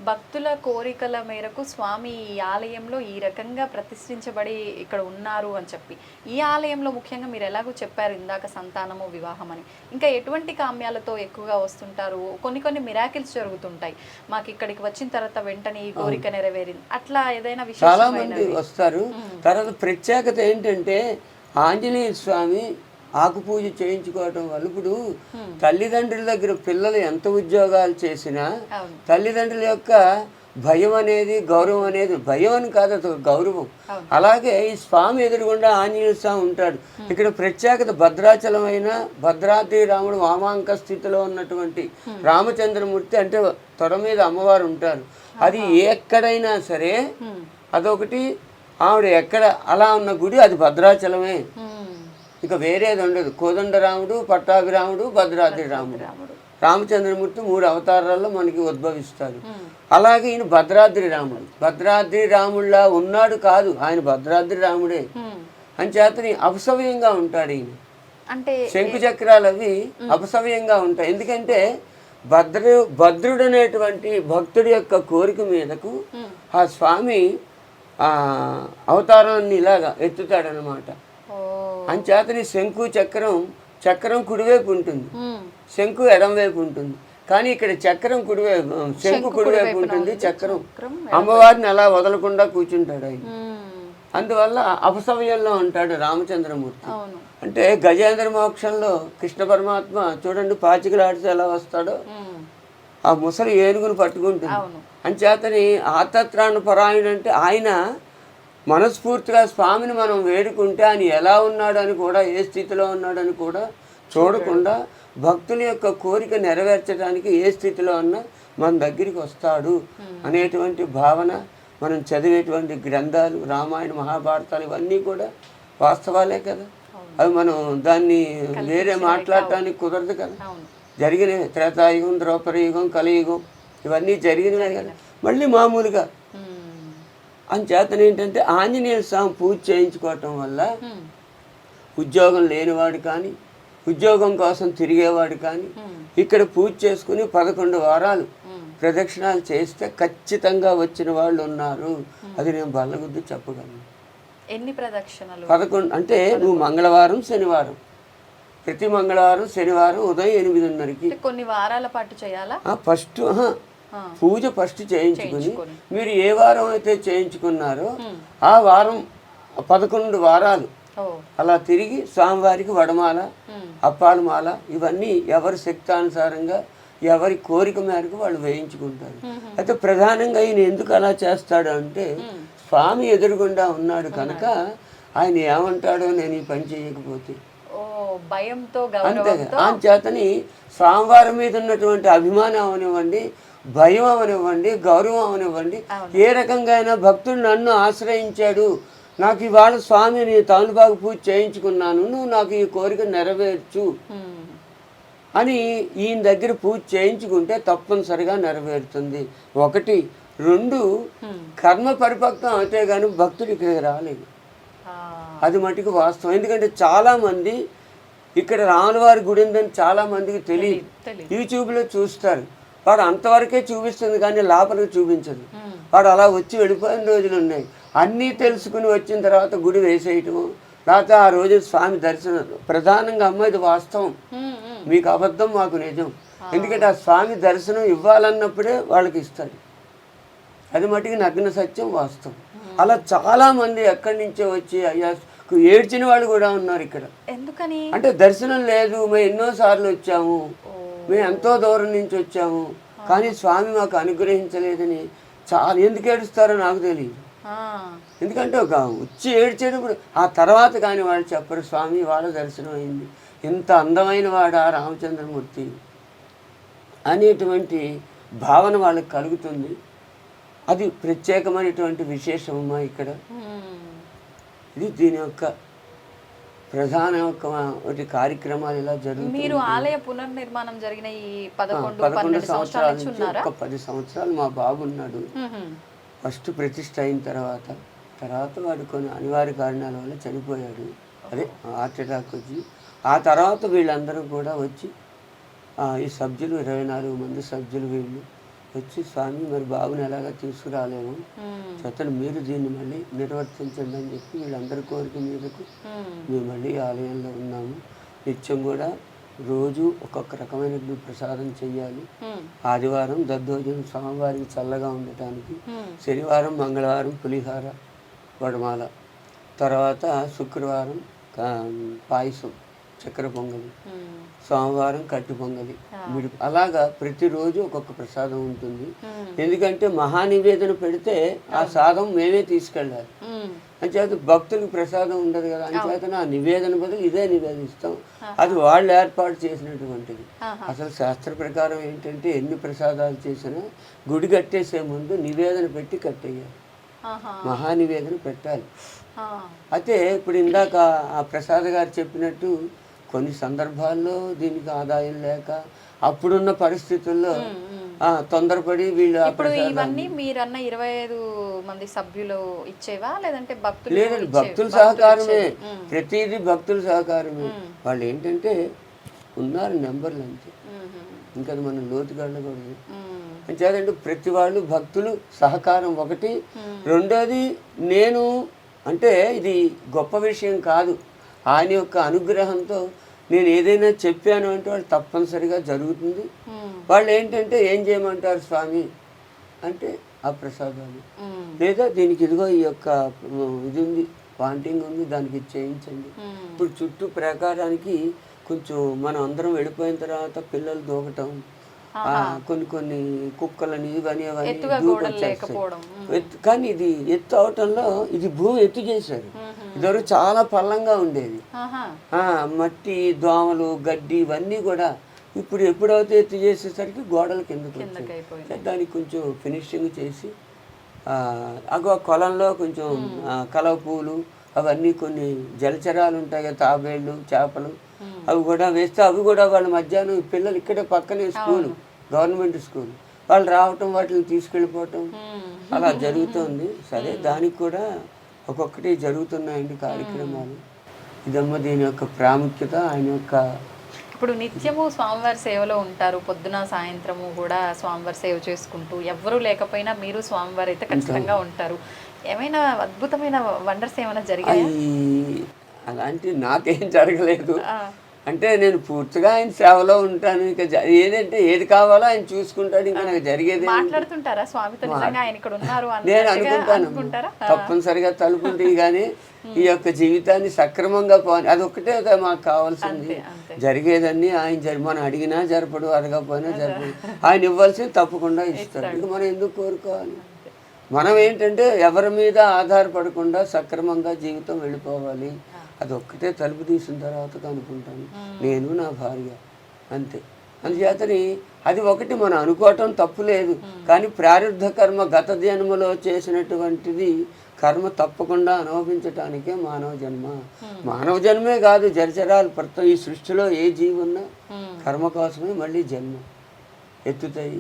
భక్తుల కోరికల మేరకు స్వామి ఈ ఆలయంలో ఈ రకంగా ప్రతిష్ఠించబడి ఇక్కడ ఉన్నారు అని చెప్పి, ఈ ఆలయంలో ముఖ్యంగా మీరు ఎలాగో చెప్పారు ఇందాక సంతానము, వివాహం అని, ఇంకా ఎటువంటి కామ్యాలతో ఎక్కువగా వస్తుంటారు? కొన్ని మిరాకిల్స్ జరుగుతుంటాయి, మాకు ఇక్కడికి వచ్చిన తర్వాత వెంటనే ఈ కోరిక నెరవేరింది, అట్లా ఏదైనా విషయం? చాలా మంది వస్తారు. తర్వాత ప్రత్యేకత ఏంటంటే ఆంజనేయ స్వామి ఆకు పూజ చేయించుకోవటం వల్ల ఇప్పుడు తల్లిదండ్రుల దగ్గర పిల్లలు ఎంత ఉద్యోగాలు చేసినా తల్లిదండ్రుల యొక్క భయం అనేది గౌరవం అనేది భయం అని కాదు, అది ఒక గౌరవం. అలాగే ఈ స్వామి ఎదురుగుండా ఆంజనేయ స్వామి ఉంటాడు. ఇక్కడ ప్రత్యేకత భద్రాచలమైన భద్రాద్రి రాముడు వామాంక స్థితిలో ఉన్నటువంటి రామచంద్రమూర్తి అంటే తొడ మీద అమ్మవారు ఉంటారు. అది ఎక్కడైనా సరే అదొకటి, ఆవిడ ఎక్కడ అలా ఉన్న గుడి అది భద్రాచలమే, ఇక వేరేది ఉండదు. కోదండరాముడు, పట్టాభిరాముడు, భద్రాద్రి రాముడు, రామచంద్రమూర్తి 3 అవతారాల్లో మనకి ఉద్భవిస్తారు. అలాగే ఈయన భద్రాద్రి రాముడు, భద్రాద్రి రాముడిలా ఉన్నాడు కాదు, ఆయన భద్రాద్రి రాముడే అంచేతని అపసవ్యంగా ఉంటాడు ఈయన. అంటే శంకు చక్రాలు అవి అపసవ్యంగా ఉంటాయి. ఎందుకంటే భద్రుడు అనేటువంటి భక్తుడి యొక్క కోరిక మీదకు ఆ స్వామి అవతారాన్ని ఇలాగా ఎత్తుతాడనమాట. అంచేతని శంకు చక్రం కుడివైపు ఉంటుంది, శంకు ఎడంవైపు ఉంటుంది. కానీ ఇక్కడ చక్రం కుడివైపు, శంకు కుడివైపు ఉంటుంది, చక్రం అమ్మవారిని అలా వదలకుండా కూర్చుంటాడు ఆయన. అందువల్ల అపసవ్యంలో ఉంటాడు రామచంద్రమూర్తి. అంటే గజేంద్ర మోక్షంలో కృష్ణ పరమాత్మ చూడండి పాచికలాడితే ఎలా వస్తాడో ఆ ముసలి ఏనుగును పట్టుకుంటుంది. అంచేతని ఆతత్రాణ పరాయణ అంటే ఆయన మనస్ఫూర్తిగా స్వామిని మనం వేడుకుంటే ఆయన ఎలా ఉన్నాడు అని కూడా, ఏ స్థితిలో ఉన్నాడని కూడా చూడకుండా భక్తుల యొక్క కోరిక నెరవేర్చడానికి ఏ స్థితిలో ఉన్నా మన దగ్గరికి వస్తాడు అనేటువంటి భావన. మనం చదివేటువంటి గ్రంథాలు రామాయణ మహాభారతాలు ఇవన్నీ కూడా వాస్తవాలే కదా, అవి మనం దాన్ని వేరే మాట్లాడటానికి కుదరదు కదా. జరిగినవి త్రేతాయుగం, ద్రౌపదయుగం, కలియుగం ఇవన్నీ జరిగినవే కదా. మళ్ళీ మామూలుగా అంచేతన ఏంటంటే ఆంజనేయ స్వామి పూజ చేయించుకోవటం వల్ల ఉద్యోగం లేనివాడు కానీ, ఉద్యోగం కోసం తిరిగేవాడు కానీ ఇక్కడ పూజ చేసుకుని 11 వారాలు ప్రదక్షిణాలు చేస్తే ఖచ్చితంగా వచ్చిన వాళ్ళు ఉన్నారు. అది నేను బల్లగుద్ది చెప్పగలను. ఎన్ని ప్రదక్షిణలు? 11. అంటే నువ్వు మంగళవారం, శనివారం, ప్రతి మంగళవారం, శనివారం ఉదయం 8:30కి కొన్ని వారాల పాటు చేయాలా? ఫస్ట్ పూజ ఫస్ట్ చేయించుకుని మీరు ఏ వారం అయితే చేయించుకున్నారో ఆ వారం 11 వారాలు అలా తిరిగి స్వామివారికి వడమాల, అప్పాల మాల ఇవన్నీ ఎవరి శక్తానుసారంగా ఎవరి కోరిక మేరకు వాళ్ళు వేయించుకుంటారు. అయితే ప్రధానంగా ఆయన ఎందుకు అలా చేస్తాడు అంటే స్వామి ఎదురుగుండా ఉన్నాడు కనుక ఆయన ఏమంటాడో నేను ఈ పని చేయకపోతే భయంతో చేతని స్వామివారి మీద ఉన్నటువంటి అభిమానం అవనివ్వండి, భయం అవనివ్వండి, గౌరవం అవనివ్వండి, ఏ రకంగా అయినా భక్తుడు నన్ను ఆశ్రయించాడు, నాకు ఇవాళ స్వామిని తానుబాగు పూజ చేయించుకున్నాను, నువ్వు నాకు ఈ కోరిక నెరవేర్చు అని ఈయన దగ్గర పూజ చేయించుకుంటే తప్పనిసరిగా నెరవేరుతుంది. 1, 2 కర్మ పరిపక్వం అయితే కానీ భక్తుడు ఇక్కడికి రాలేదు. అది మటుకు వాస్తవం. ఎందుకంటే చాలామంది ఇక్కడ రాములవారి గుడి ఉందని చాలామందికి తెలియదు. యూట్యూబ్లో చూస్తారు, వాడు అంతవరకే చూపిస్తుంది కానీ లోపలికి చూపించదు. వాడు అలా వచ్చి వెళ్ళిపోయిన రోజులు ఉన్నాయి. అన్నీ తెలుసుకుని వచ్చిన తర్వాత గుడి వేసేయటము, లేకపోతే ఆ రోజు స్వామి దర్శనం. ప్రధానంగా అమ్మ ఇది వాస్తవం, మీకు అబద్ధం మాకు నిజం. ఎందుకంటే ఆ స్వామి దర్శనం ఇవ్వాలన్నప్పుడే వాళ్ళకి ఇస్తాడు. అది మటుకు నగ్న సత్యం, వాస్తవం. అలా చాలామంది ఎక్కడి నుంచో వచ్చి అయ్యా ఏడ్చిన వాళ్ళు కూడా ఉన్నారు ఇక్కడ. ఎందుకని అంటే దర్శనం లేదు, మేము ఎన్నోసార్లు వచ్చాము, మేము ఎంతో దూరం నుంచి వచ్చాము కానీ స్వామి మాకు అనుగ్రహించలేదని చాలా ఎందుకు ఏడుస్తారో నాకు తెలియదు. ఎందుకంటే ఒక వచ్చి ఏడ్చేటప్పుడు ఆ తర్వాత కానీ వాళ్ళు చెప్పరు స్వామి వాళ్ళ దర్శనం అయింది, ఇంత అందమైన వాడా రామచంద్రమూర్తి అనేటువంటి భావన వాళ్ళకి కలుగుతుంది. అది ప్రత్యేకమైనటువంటి విశేషమమ్మా ఇక్కడ. ఇది దీని యొక్క ప్రధాన కార్యక్రమాలు ఇలా జరుగుతాయి. మీరు ఆలయ పునర్నిర్మాణం జరిగిన ఈ 11 సంవత్సరాల నుంచి ఒక 10 సంవత్సరాలు మా బాబు ఉన్నాడు. ఫస్ట్ ప్రతిష్ఠ అయిన తర్వాత వాడు కొన్ని అనివార్య కారణాల వల్ల చనిపోయాడు. అదే హార్ట్ అటాక్ వచ్చి ఆ తర్వాత వీళ్ళందరూ కూడా వచ్చి ఈ సభ్యులు 24 మంది సభ్యులు వీళ్ళు వచ్చి స్వామి మరి బాబుని ఎలాగా తీసుకురాలేము, చేతను మీరు దీన్ని మళ్ళీ నిర్వర్తించండి అని చెప్పి వీళ్ళందరి కోరిక మీదకు మేము మళ్ళీ ఆలయంలో ఉన్నాము. నిత్యం కూడా రోజు ఒక్కొక్క రకమైన ప్రసాదం చెయ్యాలి. ఆదివారం దద్దోజనం స్వామివారికి చల్లగా ఉండటానికి, శనివారం మంగళవారం పులిహార వడమాల, తర్వాత శుక్రవారం పాయసం చక్కెర పొంగలి, సోమవారం కట్టు పొంగలి, అలాగా ప్రతిరోజు ఒక్కొక్క ప్రసాదం ఉంటుంది. ఎందుకంటే మహానివేదన పెడితే ఆ సాదం మేమే తీసుకెళ్ళాలి. అంచేత భక్తులకు ప్రసాదం ఉండదు కదా, అంచేత ఆ నివేదన బదులు ఇదే నివేదిస్తాం. అది వాళ్ళు ఏర్పాటు చేసినటువంటిది. అసలు శాస్త్ర ప్రకారం ఏంటంటే ఎన్ని ప్రసాదాలు చేసినా గుడి కట్టేసే ముందు నివేదన పెట్టి కట్టేయాలి, మహానివేదన పెట్టాలి. అయితే ఇప్పుడు ఇందాక ఆ ప్రసాద్ గారు చెప్పినట్టు కొన్ని సందర్భాల్లో దీనికి ఆదాయం లేక అప్పుడున్న పరిస్థితుల్లో తొందరపడి వీళ్ళు ఇప్పుడు ఇవన్నీ మీరన్న 25 మంది సభ్యులు ఇచ్చేవా లేదంటే భక్తులు? లేదండి, భక్తుల సహకారమే, ప్రతిదీ భక్తుల సహకారమే. వాళ్ళు ఏంటంటే ఉన్నారు నెంబర్లు అంతే, ఇంకా అది మనం లోతుగా వెళ్ళకూడదు. అంచేదంటే ప్రతి వాళ్ళు భక్తులు సహకారం ఒకటి. రెండోది నేను అంటే ఇది గొప్ప విషయం కాదు, ఆయన యొక్క అనుగ్రహంతో నేను ఏదైనా చెప్పాను అంటే వాళ్ళు తప్పనిసరిగా జరుగుతుంది. వాళ్ళు ఏంటంటే ఏం చేయమంటారు స్వామి అంటే ఆ ప్రసాదాలు, లేదా దీనికి ఇదిగో ఈ యొక్క ఇది ఉంది, వాంటింగ్ ఉంది, దానికి చేయించండి. ఇప్పుడు చుట్టూ ప్రాకారానికి కొంచెం మనం అందరం వెళ్ళిపోయిన తర్వాత పిల్లలు దూకటం, కొన్ని కుక్కలని ఇవన్నీ కానీ ఇది ఎత్తు అవటంలో ఇది భూమి ఎత్తు చేశారు. ఇదివరకు చాలా పల్లంగా ఉండేది, మట్టి దోమలు గడ్డి ఇవన్నీ కూడా. ఇప్పుడు ఎప్పుడైతే ఎత్తు చేసేసరికి గోడల కిందకి వచ్చాయి. దానికి కొంచెం ఫినిషింగ్ చేసి ఆ కొలంలో కొంచెం కలవ పూలు అవన్నీ కొన్ని జలచరాలు ఉంటాయి కదా, తాబేళ్ళు చేపలు, అవి కూడా వేస్తే అవి కూడా వాళ్ళ మధ్యాహ్నం పిల్లలు ఇక్కడే పక్కనే స్కూలు, గవర్నమెంట్ స్కూల్, వాళ్ళు రావటం వాటిని తీసుకెళ్ళిపోవటం అలా జరుగుతుంది. సరే, దానికి కూడా ఒక్కొక్కటి జరుగుతున్నాయండి కార్యక్రమాలు. ఇదమ్మ దీని యొక్క ప్రాముఖ్యత. ఆయన యొక్క ఇప్పుడు నిత్యము స్వామివారి సేవలో ఉంటారు, పొద్దున సాయంత్రము కూడా స్వామివారి సేవ చేసుకుంటూ, ఎవరు లేకపోయినా మీరు స్వామివారి అయితే ఖచ్చితంగా ఉంటారు. ఏమైనా అద్భుతమైన వండర్స్ ఏమైనా జరిగాయి? అలాంటి నాకేం జరగలేదు. అంటే నేను పూర్తిగా ఆయన సేవలో ఉంటాను. ఇక ఏదంటే ఏది కావాలో ఆయన చూసుకుంటాడు. ఇంకా నాకు జరిగేది మాట్లాడుతుంటారా స్వామితో? నేను అనుకుంటాను తప్పనిసరిగా తలుపుంటే కానీ ఈ యొక్క జీవితాన్ని సక్రమంగా పోని, అదొక్కటే మాకు కావాల్సింది. జరిగేదన్నీ ఆయన మనం అడిగినా జరపడు, అడగకపోయినా జరపడు. ఆయన ఇవ్వాల్సింది తప్పకుండా ఇస్తాడు. ఇక మనం ఎందుకు కోరుకోవాలి? మనం ఏంటంటే ఎవరి మీద ఆధారపడకుండా సక్రమంగా జీవితం వెళ్ళిపోవాలి. అదొక్కటే తలుపు తీసిన తర్వాత అనుకుంటాను, నేను నా భార్య అంతే. అందుచేతని అది ఒకటి మనం అనుకోవటం తప్పు లేదు. కానీ ప్రారంధ కర్మ గత జన్మలో చేసినటువంటిది కర్మ తప్పకుండా అనుభవించటానికే మానవ జన్మ. మానవ జన్మే కాదు, జలచరాలు ప్రతి ఈ సృష్టిలో ఏ జీవి ఉన్నా కర్మ కోసమే మళ్ళీ జన్మ ఎత్తుతాయి.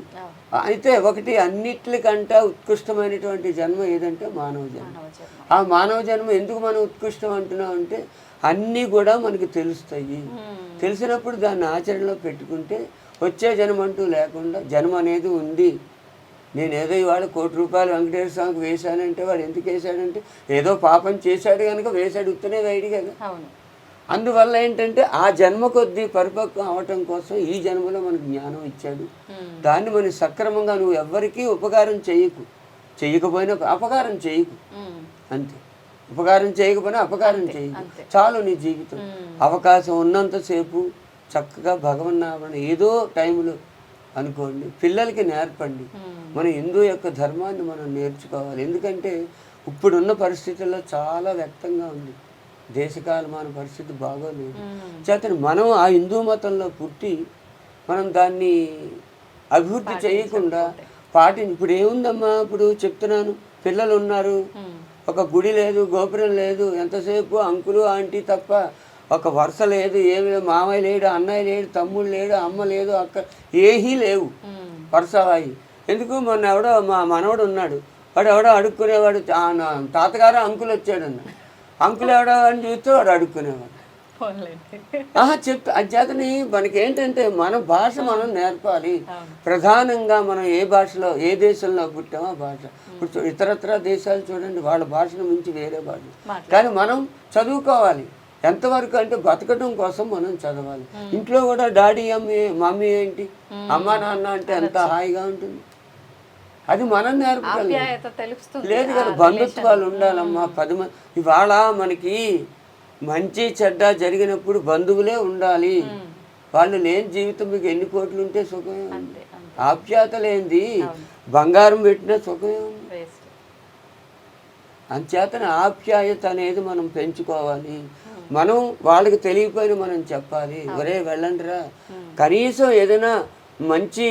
అయితే ఒకటి అన్నిట్లకంటే ఉత్కృష్టమైనటువంటి జన్మ ఏదంటే మానవ జన్మ. ఆ మానవ జన్మ ఎందుకు మనం ఉత్కృష్టం అంటున్నాం అంటే అన్నీ కూడా మనకి తెలుస్తాయి. తెలిసినప్పుడు దాన్ని ఆచరణలో పెట్టుకుంటే వచ్చే జన్మ అంటూ లేకుండా జన్మ అనేది ఉంది. నేను ఏదో ఇవాళ ₹1,00,00,000 వెంకటేశ్వర స్వామికి వేశానంటే వాడు ఎందుకు వేశాడంటే ఏదో పాపం చేశాడు కనుక వేశాడు, ఉత్తనే వేయడు కదా. అందువల్ల ఏంటంటే ఆ జన్మ కొద్దీ పరిపక్వం అవటం కోసం ఈ జన్మలో మనకు జ్ఞానం ఇచ్చాడు. దాన్ని మనం సక్రమంగా నువ్వు ఎవ్వరికీ ఉపకారం చేయకపోయినా అపకారం చేయకు, అంతే. ఉపకారం చేయకపోయినా అపకారం చేయకు, చాలు నీ జీవితం. అవకాశం ఉన్నంతసేపు చక్కగా భగవన్నామని ఏదో టైంలో అనుకోండి, పిల్లలకి నేర్పండి. మన హిందూ యొక్క ధర్మాన్ని మనం నేర్చుకోవాలి. ఎందుకంటే ఇప్పుడున్న పరిస్థితుల్లో చాలా వ్యక్తంగా ఉంది, దేశకాలమాన పరిస్థితి బాగోలేదు. చేతని మనం ఆ హిందూ మతంలో పుట్టి మనం దాన్ని అభివృద్ధి చేయకుండా ఇప్పుడు ఏముందమ్మా, ఇప్పుడు చెప్తున్నాను, పిల్లలు ఉన్నారు, ఒక గుడి లేదు, గోపురం లేదు, ఎంతసేపు అంకులు ఆంటీ తప్ప ఒక వరుస లేదు, ఏమి మామయ్య లేడు, అన్నయ్య లేడు, తమ్ముడు లేడు, అమ్మ లేదు, అక్క ఏమీ లేవు వరుసవాయి. ఎందుకు మొన్న ఎవడో మా మనవడు ఉన్నాడు, వాడు ఎవడో అడుక్కునేవాడు, తాతగారు అంకులు వచ్చాడు అన్నాడు, అంకులు ఎవడో అని చూస్తే వాడు అడుక్కునేవాడు. చేతని మనకి ఏంటంటే మన భాష మనం నేర్పాలి. ప్రధానంగా మనం ఏ భాషలో ఏ దేశంలో పుట్టామో ఆ భాష. ఇప్పుడు ఇతరత్ర దేశాలు చూడండి, వాళ్ళ భాషను మించి వేరే భాష. కానీ మనం చదువుకోవాలి. ఎంతవరకు అంటే బతకడం కోసం మనం చదవాలి. ఇంట్లో కూడా డాడీ మమ్మీ ఏంటి, అమ్మ నాన్న అంటే ఎంత హాయిగా ఉంటుంది. అది మనం నేర్పగలం. లేదు కదా, బంధుత్వాలు ఉండాలమ్మా. 10 మంది ఇవాళ మనకి మంచి చెడ్డ జరిగినప్పుడు బంధువులే ఉండాలి. వాళ్ళు లేని జీవితం మీకు ఎన్ని కోట్లు ఉంటే సుఖమే ఉంది. ఆప్యాయత లేనిది బంగారం పెట్టినా సుఖమే ఉంది. అంచేతన ఆప్యాయత అనేది మనం పెంచుకోవాలి. మనం వాళ్ళకి తెలియకపోయినా మనం చెప్పాలి, ఒరే వెళ్ళండిరా. కనీసం ఏదైనా మంచి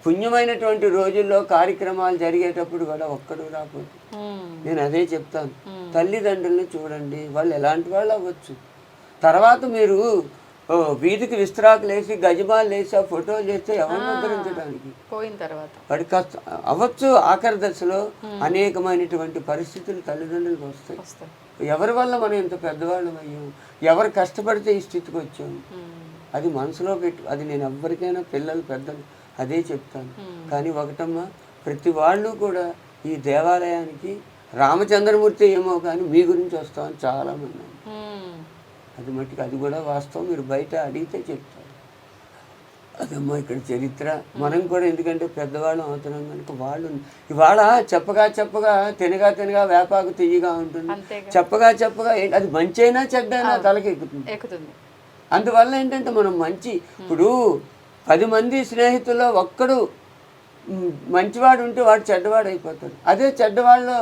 పుణ్యమైనటువంటి రోజుల్లో కార్యక్రమాలు జరిగేటప్పుడు కూడా ఒక్కడు రాకపోతే నేను అదే చెప్తాను. తల్లిదండ్రుల్ని చూడండి, వాళ్ళు ఎలాంటి వాళ్ళు అవ్వచ్చు. తర్వాత మీరు వీధికి విస్తరాకులు వేసి గజమాలు వేసి ఆ ఫోటోలు చేస్తే ఎవరిని ఉద్ధరించడానికి పోయిన తర్వాత వాడి కష్ట అవ్వచ్చు. ఆఖరి దశలో అనేకమైనటువంటి పరిస్థితులు తల్లిదండ్రులకు వస్తాయి. ఎవరి వల్ల మనం ఇంత పెద్దవాళ్ళం అయ్యాం, ఎవరు కష్టపడితే ఈ స్థితికి వచ్చాము, అది మనసులో పెట్టు. అది నేను ఎవరికైనా పిల్లలు పెద్దలు అదే చెప్తాను. కానీ ఒకటమ్మా, ప్రతి వాళ్ళు కూడా ఈ దేవాలయానికి రామచంద్రమూర్తి ఏమో కానీ మీ గురించి వస్తామని చాలామంది. అది మట్టుకు అది కూడా వాస్తవం. మీరు బయట అడిగితే చెప్తారు. అదమ్మా ఇక్కడ చరిత్ర. మనం కూడా ఎందుకంటే పెద్దవాళ్ళం అవుతున్నాం కనుక వాళ్ళు ఇవాళ చెప్పగా తినగా వేపాకు తీయగా ఉంటుంది. చెప్పగా అది మంచైనా చెడ్డైనా తలకి ఎక్కుతుంది. అందువల్ల ఏంటంటే మనం మంచి ఇప్పుడు 10 మంది స్నేహితుల్లో ఒక్కడు మంచివాడు ఉంటే వాడు చెడ్డవాడు అయిపోతాడు. అదే చెడ్డవాళ్ళు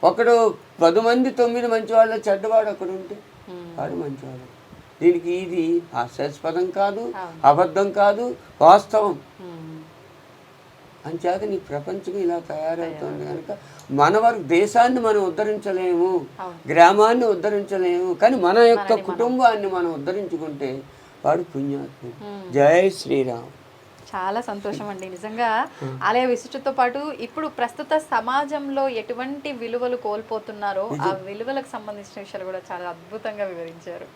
ఒకడు 10 మంది 9 మంచివాళ్ళు చెడ్డవాడు ఒకడు ఉంటే వాడు మంచివాడు. దీనికి ఇది హాస్యాస్పదం కాదు, అబద్ధం కాదు, వాస్తవం. అంచేత నీ ప్రపంచం ఇలా తయారవుతుంది కనుక మన వరకు దేశాన్ని మనం ఉద్ధరించలేము, గ్రామాన్ని ఉద్ధరించలేము, కానీ మన యొక్క కుటుంబాన్ని మనం ఉద్ధరించుకుంటే వాడు పుణ్యాత్ముడు. జై శ్రీరామ్. చాలా సంతోషం అండి. నిజంగా ఆలయ విశిష్టతో పాటు ఇప్పుడు ప్రస్తుత సమాజంలో ఎటువంటి విలువలు కోల్పోతున్నారో ఆ విలువలకు సంబంధించిన విషయాలు కూడా చాలా అద్భుతంగా వివరించారు.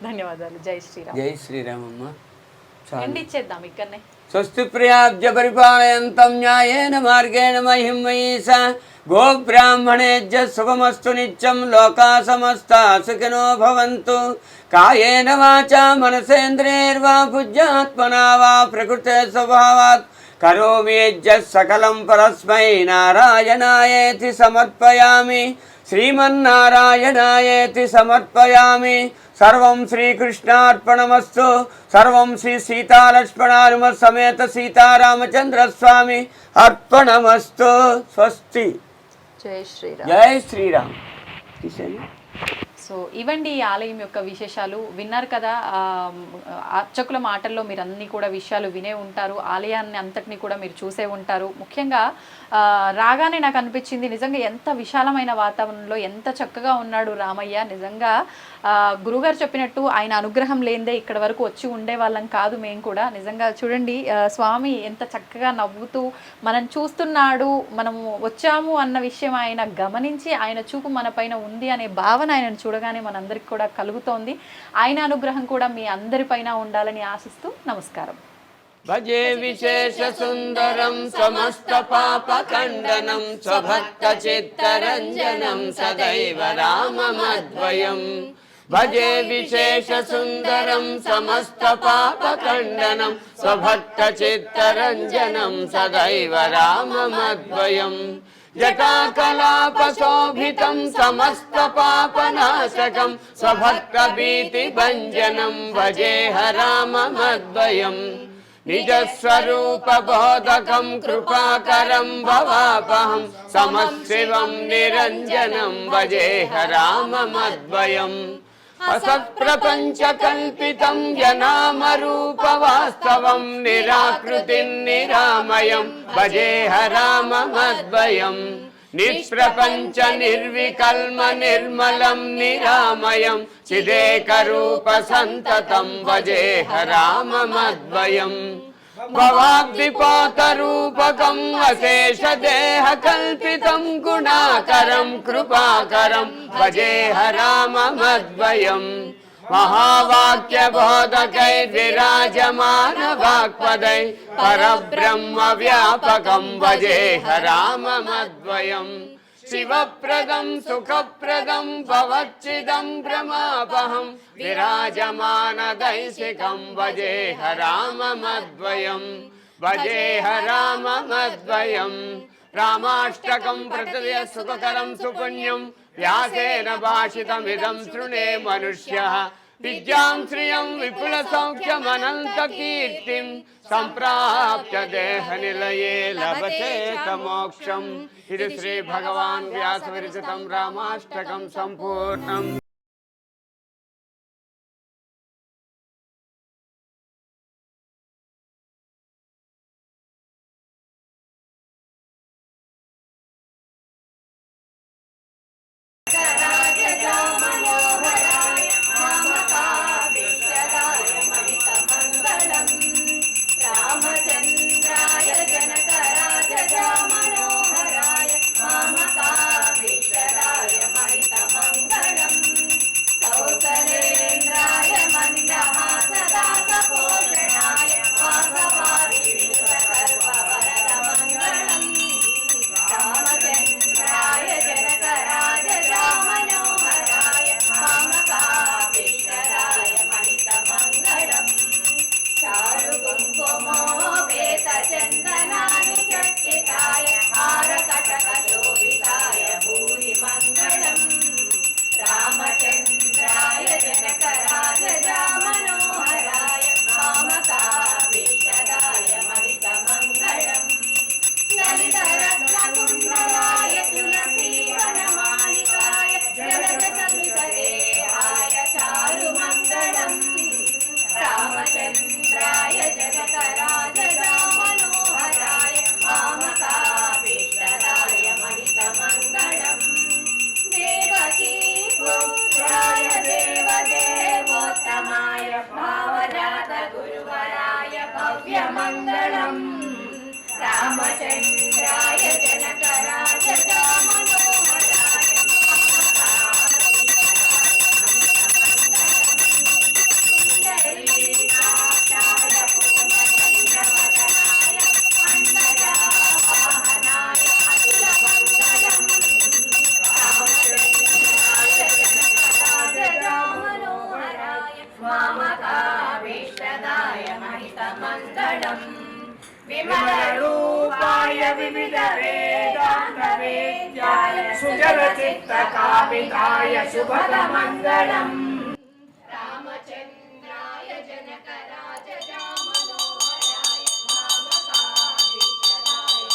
ధన్యవాదాలు. జై శ్రీరామ్. జై శ్రీరామ్ అమ్మ. ఇచ్చేద్దాం ఇక్కడనే. స్వస్తి ప్రియాబ్జ పరిపాలయంతం న్యాయేన మార్గేణ మహిం మయీష గోబ్రాహ్మణేజ్య శుభమస్తు నిత్యం లోకా సమస్తా సుఖినో భవంతు. కాయేన వాచా మనసేంద్రియైర్వా బుద్ధ్యాత్మనా వా ప్రకృతే స్వభావాత్ కరోమి యజ్జత్ సకలం పరస్మై నారాయణాయేతి సమర్పయామి. శ్రీమన్నారాయణాయేతి సమర్పయామి. సర్వం శ్రీకృష్ణార్పణమస్తు. సర్వం శ్రీ సీతాలక్ష్మణానుమ సమేత సీతారామచంద్రస్వామి అర్పణమస్తు. స్వస్తి. జై శ్రీరామ్. జై శ్రీరామ్. సో ఇవండి ఈ ఆలయం యొక్క విశేషాలు. విన్నారు కదా, అర్చకుల మాటల్లో మీరు అన్ని కూడా విషయాలు వినే ఉంటారు. ఆలయాన్ని అంతటినీ కూడా మీరు చూసే ఉంటారు. ముఖ్యంగా రాగానే నాకు అనిపించింది నిజంగా ఎంత విశాలమైన వాతావరణంలో ఎంత చక్కగా ఉన్నాడు రామయ్య. నిజంగా గురుగారు చెప్పినట్టు ఆయన అనుగ్రహం లేనిదే ఇక్కడ వరకు వచ్చి ఉండే వాళ్ళం కాదు మేము కూడా. నిజంగా చూడండి స్వామి ఎంత చక్కగా నవ్వుతూ మనం చూస్తున్నాడు, మనము వచ్చాము అన్న విషయం ఆయన గమనించి ఆయన చూపు మన పైన ఉంది అనే భావన ఆయనను చూడగానే మనందరికి కూడా కలుగుతోంది. ఆయన అనుగ్రహం కూడా మీ అందరిపైన ఉండాలని ఆశిస్తూ నమస్కారం. భజే విశేష సుందరం సమస్త పాప ఖండనం స్వభక్త చిత్తరంజనం సదైవ రామమద్వయం. భజే విశేష సుందరం సమస్త పాప ఖండనం స్వభక్త చిత్తరంజనం సదైవ రామమద్వయం. జటాకలాప శోభితం సమస్త పాపనాశకం స్వభక్త భీతి భంజనం భజేహ రామమద్వయం. నిజస్వరూప బోధకం కృపాకరం భవాపహం సమశివం నిరంజనం భజేహ రామమద్వయం. అసత్ప్రపంచ కల్పితం జనామరూప వాస్తవం నిరాకృతిం నిరామయం భజేహ రామమద్వయం. నిష్ప్రపంచ నిర్వికల్మ నిర్మలం నిరామయం చిదేకరూప సంతతం భజేహ రామమద్వయం. భవాబ్దిపాత రూపకం అశేష దేహ కల్పితం గుణాకరం కృపాకరం భజేహ రామమద్వయం. మహావాక్య బోధకై విరాజమాన వాక్పదై పరబ్రహ్మ వ్యాపకం భజేహ రామమద్వయం. శివప్రదం సుఖప్రదం భవచ్చిదం భ్రమాపహం విరాజమాన దైశికం భజేహ రామమద్వయం. భజేహ రామమద్వయం. రామాష్టకం ప్రతయ సుఖకరం సుపుణ్యం వ్యాసేన భాషితమిదం శృణే మనుష్యః విద్యాం శ్రియం విపుల సౌఖ్యమనంత కీర్తిం సంప్రాప్య దేహ నిలయే లభతే మోక్షం. ఇది శ్రీ భగవాన్ వ్యాస విరచితం రామాష్టకం సంపూర్ణం. రామచంద్రాయ జనకరాజ మనోహరాయ మామకాభీష్టరాయ మహితమంగళం కౌసలేంద్రాయ మందహాసదాసపోషణాయ వాసవాది విశ్వసర్వవరదమంగళం రామచంద్రాయ జనకరాజ మనోహరాయ మామకాభీష్టరాయ మహితమంగళం చారు కుంకుమోపేత చందనాని చర్చితాయ హారకటక శోభితాయ భూరి మంగళం రామచంద్రాయ జనకరాజ మనోహరాయ మామకాభీష్టదాయ మహిత మంగళం లలితరత్నకుండలాయ తులసీవనమాలికాయ జలజ సవిసదేహాయ చారు మంగళం రామచంద్రాయ జగకరాజ మనోహరాయ మామకాభీష్టదాయ మహిత మంగళం దేవకీ పుత్రాయ దేవదేవోత్తమాయ భావజాత గురువరాయ భవ్య మంగళం రామచంద్రాయ జనకరాజ మనోహరాయ మామకాభీష్టదాయ మహిత మంగళం విమల రూపాయ వివిధ వేదాంత వేద్యాయ సుజల చిత్త కాపితాయ శుభద మంగళం రామచంద్రాయ జనకరాజ మనోహరాయ మామకాభీష్టదాయ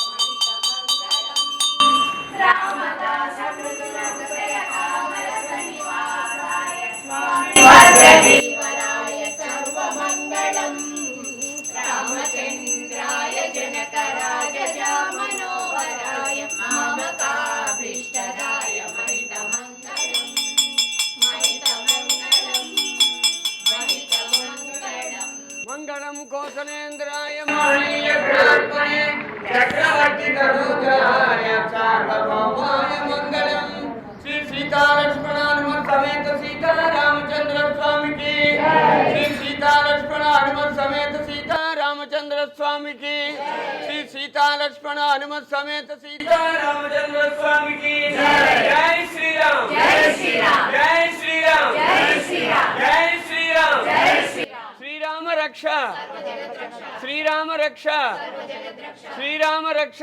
మహిత మంగళం రామదాస మృదులహృదయ కామరస నివాసాయ స్వామివారాయ సర్వమంగళం రామచంద్రాయ జనకరాజ మనోహరాయ మామకాభీష్టదాయ మహిత మంగళం మహిత మంగళం మహిత మంగళం మంగళం కోసలేంద్రాయ మహనీయ గుణాత్మనే చక్రవర్తి తనూజాయ సార్వభౌమాయ మంగళం. శ్రీ సీతాలక్ష్మణానుమత సమేత సీతారామచంద్ర స్వామికి శ్రీ సీతాలక్ష్మణానుమత సమేత సీతారామచంద్ర స్వామికి శ్రీ సీతాలక్ష్మణానుమత సమేత సీతారామచంద్ర స్వామికి జై శ్రీరామ్ జై శ్రీరామ్ జై శ్రీరామ్ జై శ్రీరామ్ జై శ్రీరామ్ జై శ్రీరామ్. శ్రీరామ రక్ష శ్రీరామ రక్ష శ్రీరామ రక్ష.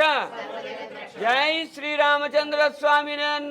జై శ్రీరామచంద్ర స్వామిని అన్న